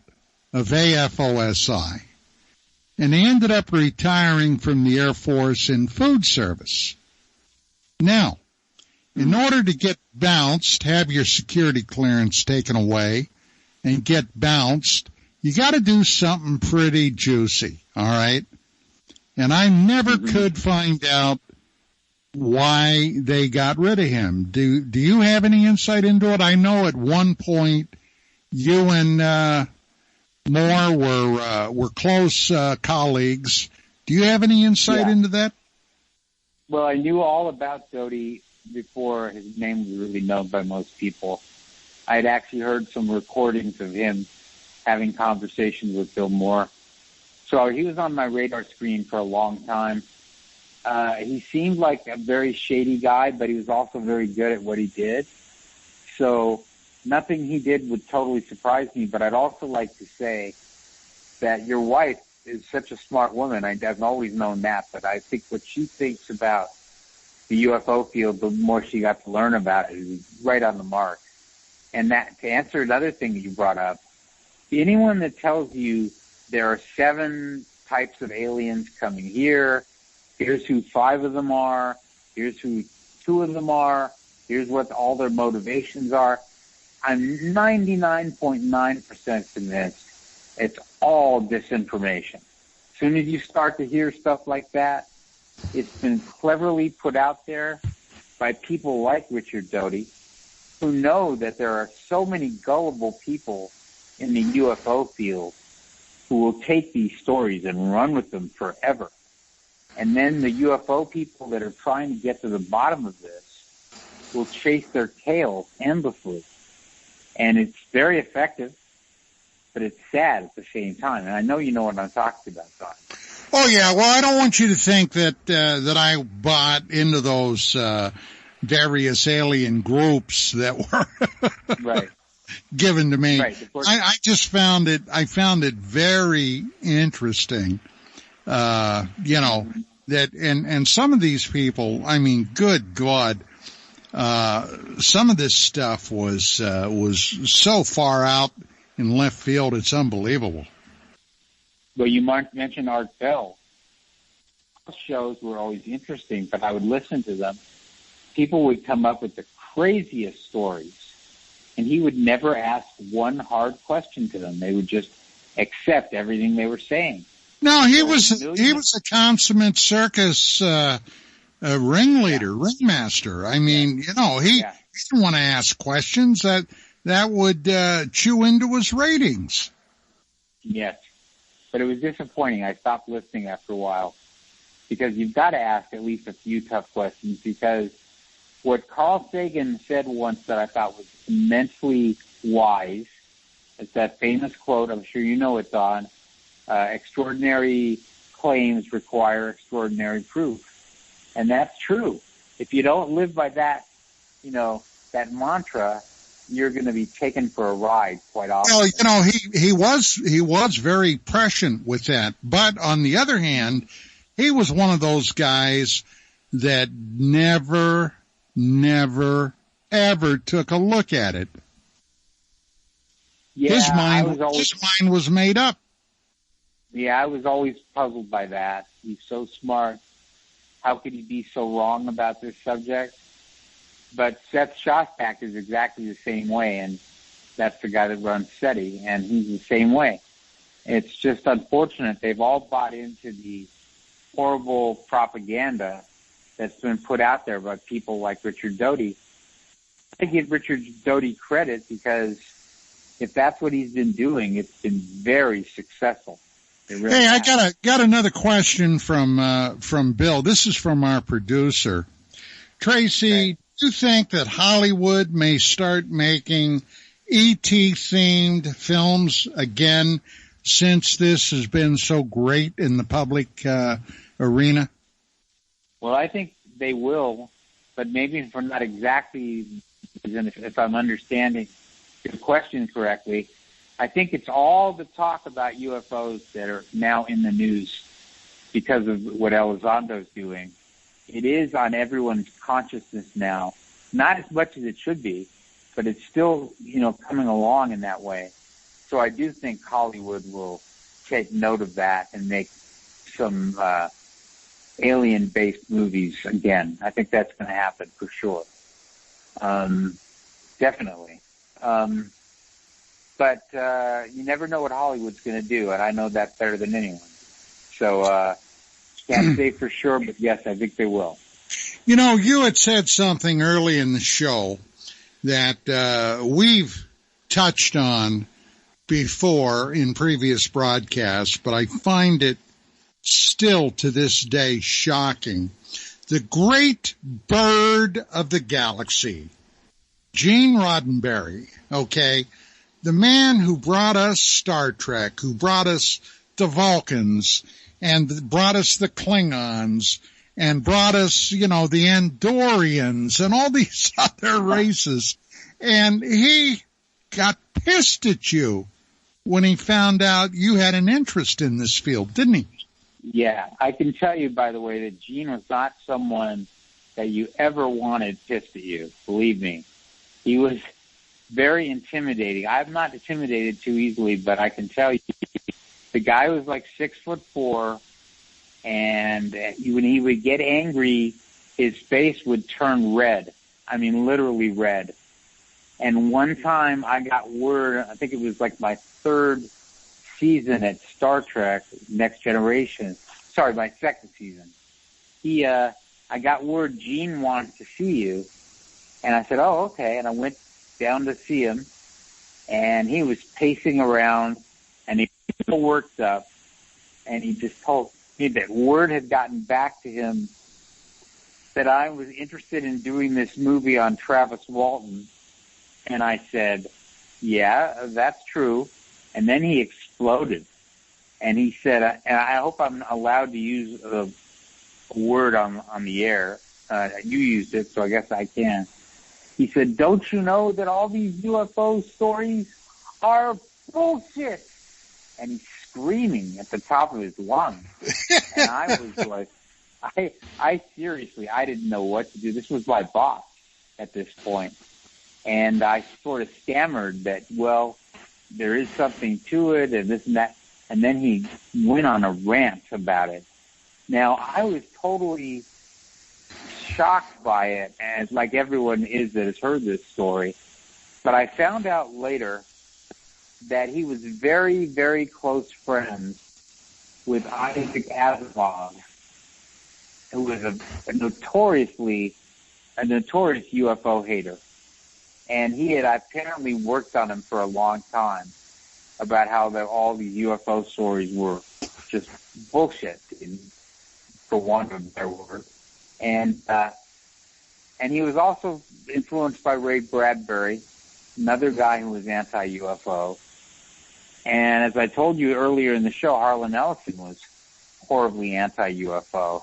of AFOSI, and he ended up retiring from the Air Force in food service. Now, in order to get bounced, have your security clearance taken away, and get bounced, you got to do something pretty juicy, all right? And I never could find out why they got rid of him. Do you have any insight into it? I know at one point you and Moore were close colleagues. Do you have any insight into that? Well, I knew all about Doty before his name was really known by most people. I had actually heard some recordings of him having conversations with Bill Moore. So he was on my radar screen for a long time. He seemed like a very shady guy, but he was also very good at what he did. So nothing he did would totally surprise me, but I'd also like to say that your wife is such a smart woman. I've always known that, but I think what she thinks about the UFO field, the more she got to learn about it, is right on the mark. And that, to answer another thing that you brought up, anyone that tells you there are 7 types of aliens coming here, here's who 5 of them are, here's who 2 of them are, here's what all their motivations are, I'm 99.9% convinced it's all disinformation. As soon as you start to hear stuff like that, it's been cleverly put out there by people like Richard Doty, who know that there are so many gullible people in the UFO field who will take these stories and run with them forever. And then the UFO people that are trying to get to the bottom of this will chase their tails endlessly. And it's very effective, but it's sad at the same time. And I know you know what I'm talking about, Don. Oh, yeah. Well, I don't want you to think that that I bought into those various alien groups that were right. given to me. Right, I just found it very interesting, you know, that, and some of these people, I mean, good God, some of this stuff was so far out in left field, it's unbelievable. Well, you mentioned Art Bell. Shows were always interesting, but I would listen to them. People would come up with the craziest stories, and he would never ask one hard question to them. They would just accept everything they were saying. No, he was a consummate circus ringleader, ringmaster. I mean, you know, he didn't want to ask questions that would chew into his ratings. Yes, but it was disappointing. I stopped listening after a while because you've got to ask at least a few tough questions, because what Carl Sagan said once that I thought was immensely wise is that famous quote, I'm sure you know it, Don, extraordinary claims require extraordinary proof. And that's true. If you don't live by that, you know, that mantra, you're going to be taken for a ride quite often. Well, you know, he was very prescient with that. But on the other hand, he was one of those guys that never, ever took a look at it. Yeah, his mind was made up. Yeah, I was always puzzled by that. He's so smart. How could he be so wrong about this subject? But Seth Shostak is exactly the same way, and that's the guy that runs SETI, and he's the same way. It's just unfortunate. They've all bought into the horrible propaganda that's been put out there by people like Richard Doty. to give Richard Doty credit, because if that's what he's been doing, it's been very successful. Really hey, has. I got another question from Bill. This is from our producer. Tracy, do you think that Hollywood may start making E.T. themed films again, since this has been so great in the public arena? Well, I think they will, but maybe for not exactly, if I'm understanding your question correctly. I think it's all the talk about UFOs that are now in the news because of what Elizondo's doing. It is on everyone's consciousness now, not as much as it should be, but it's still, coming along in that way. So I do think Hollywood will take note of that and make some alien-based movies again. I think that's going to happen for sure. Definitely. But you never know what Hollywood's going to do, and I know that better than anyone. So can't say for sure, but yes, I think they will. You had said something early in the show that we've touched on before in previous broadcasts, but I find it still to this day shocking. The great bird of the galaxy, Gene Roddenberry, okay, the man who brought us Star Trek, who brought us the Vulcans, and brought us the Klingons, and brought us, the Andorians, and all these other races. And he got pissed at you when he found out you had an interest in this field, didn't he? Yeah, I can tell you, by the way, that Gene was not someone that you ever wanted pissed at you. Believe me. He was very intimidating. I'm not intimidated too easily, but I can tell you, the guy was like 6'4", and when he would get angry, his face would turn red. I mean, literally red. And one time I got word, I think it was like my third season at Star Trek, Next Generation. Sorry, my second season. I got word Gene wanted to see you. And I said, oh, okay. And I went down to see him, and he was pacing around, and he was so worked up, and he just told me that word had gotten back to him that I was interested in doing this movie on Travis Walton. And I said, yeah, that's true. And then he exploded. And he said, and I hope I'm allowed to use a word on the air. You used it, so I guess I can. He said, don't you know that all these UFO stories are bullshit? And he's screaming at the top of his lungs. And I was like, I seriously, I didn't know what to do. This was my boss at this point. And I sort of stammered that, well, there is something to it and this and that. And then he went on a rant about it. Now, I was totally shocked by it, as like everyone is that has heard this story. But I found out later that he was very, very close friends with Isaac Asimov, who was a notorious UFO hater. And he had apparently worked on him for a long time about how all these UFO stories were just bullshit, for want of a better word. And he was also influenced by Ray Bradbury, another guy who was anti-UFO. And as I told you earlier in the show, Harlan Ellison was horribly anti-UFO,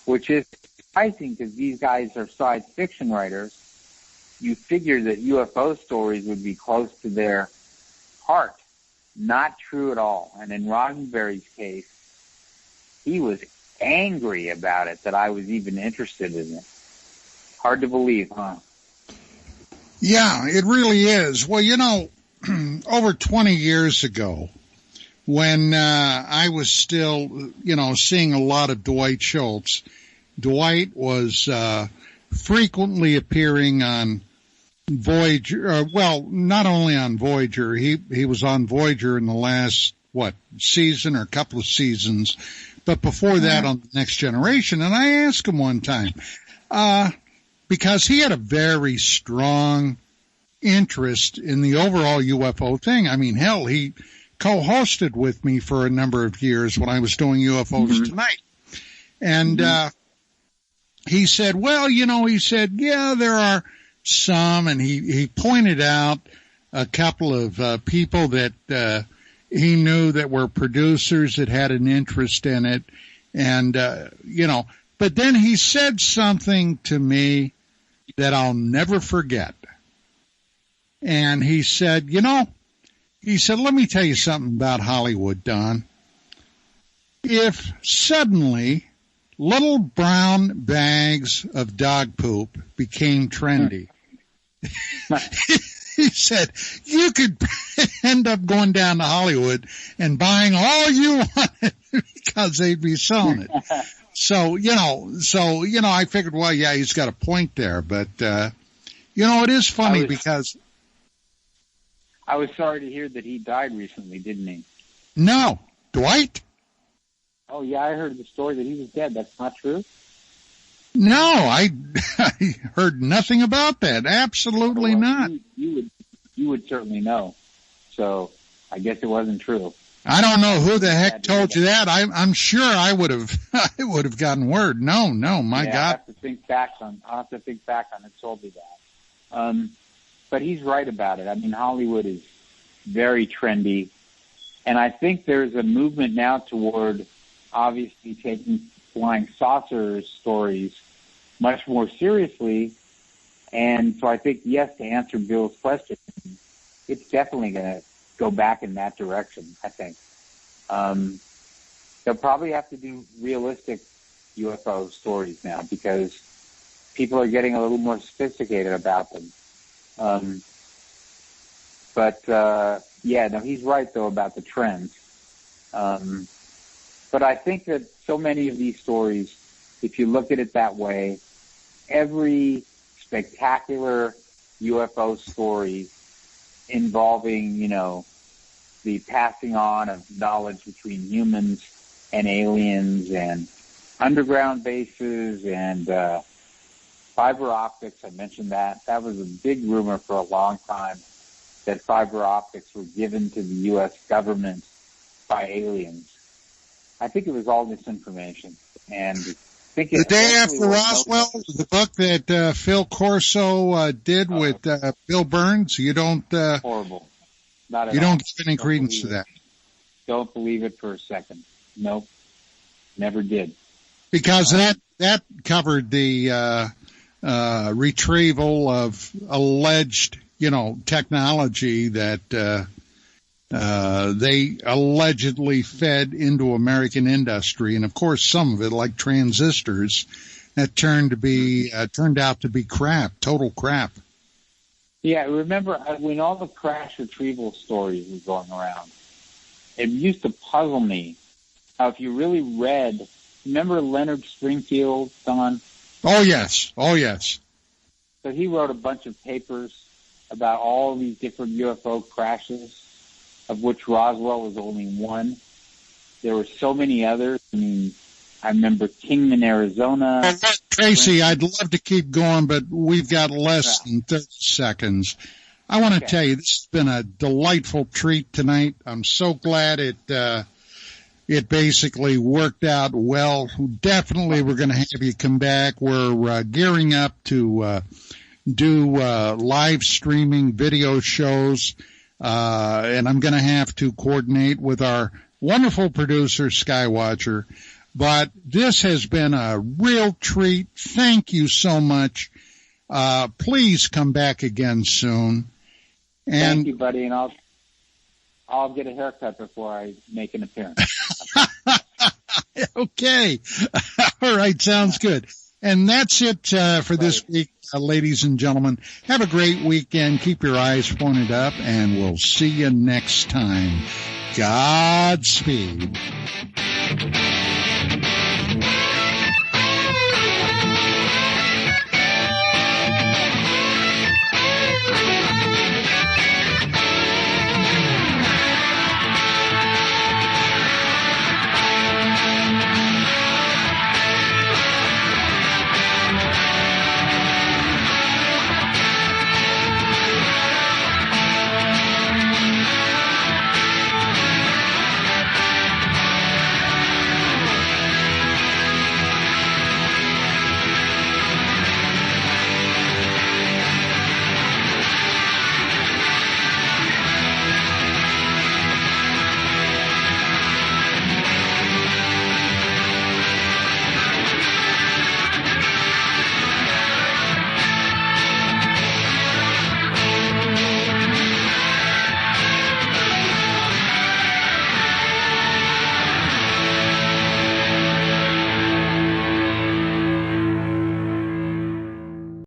which is surprising because these guys are science fiction writers. You figure that UFO stories would be close to their heart. Not true at all. And in Roddenberry's case, he was angry about it, that I was even interested in it. Hard to believe, huh? Yeah, it really is. Well, over 20 years ago, when I was still, seeing a lot of Dwight Schultz, Dwight was frequently appearing on Voyager. Not only on Voyager, he was on Voyager in the last, season or a couple of seasons, but before that on the Next Generation. And I asked him one time, because he had a very strong interest in the overall UFO thing. I mean, hell, he co-hosted with me for a number of years when I was doing UFOs Tonight. And he said, well, yeah, there are some, and he pointed out a couple of people that he knew that were producers that had an interest in it. And, but then he said something to me that I'll never forget. And he said, let me tell you something about Hollywood, Don. If suddenly little brown bags of dog poop became trendy, he said, you could end up going down to Hollywood and buying all you wanted because they'd be selling it. So, I figured, well, yeah, he's got a point there. But, it is funny because... I was sorry to hear that he died recently, didn't he? No. Dwight? Oh, yeah, I heard the story that he was dead. That's not true? No, I heard nothing about that. Absolutely not. You would certainly know. So I guess it wasn't true. I don't know who the heck told you that. I'm sure I would have gotten word. No, my God. I'll have to think back on it told me that. But he's right about it. I mean, Hollywood is very trendy. And I think there's a movement now toward obviously taking flying saucer stories much more seriously. And so I think, yes, to answer Bill's question, it's definitely going to go back in that direction, I think. They'll probably have to do realistic UFO stories now because people are getting a little more sophisticated about them. He's right, though, about the trends. But I think that so many of these stories, if you look at it that way, every spectacular UFO story involving, the passing on of knowledge between humans and aliens and underground bases and fiber optics, I mentioned that. That was a big rumor for a long time that fiber optics were given to the U.S. government by aliens. I think it was all misinformation. And the day after Roswell, the book that Phil Corso did with Bill Burns, you don't... horrible. Not at you all. don't give any credence to that. Don't believe it for a second. Nope. Never did. Because that covered the retrieval of alleged, technology that they allegedly fed into American industry, and of course some of it, like transistors, that turned out to be crap, total crap. Yeah, remember when all the crash retrieval stories were going around, it used to puzzle me how if you really read, remember Leonard Stringfield, Don? Oh yes. So he wrote a bunch of papers about all these different UFO crashes, of which Roswell was only one. There were so many others. I mean, I remember Kingman, Arizona. Tracy, I'd love to keep going, but we've got less than 30 seconds. I want to tell you, this has been a delightful treat tonight. I'm so glad it basically worked out well. Definitely we're going to have you come back. We're gearing up to do live streaming video shows, and I'm going to have to coordinate with our wonderful producer, Skywatcher. But this has been a real treat. Thank you so much. Please come back again soon. And thank you, buddy, and I'll get a haircut before I make an appearance. Okay. All right, sounds good. And that's it for this week, ladies and gentlemen. Have a great weekend. Keep your eyes pointed up, and we'll see you next time. Godspeed.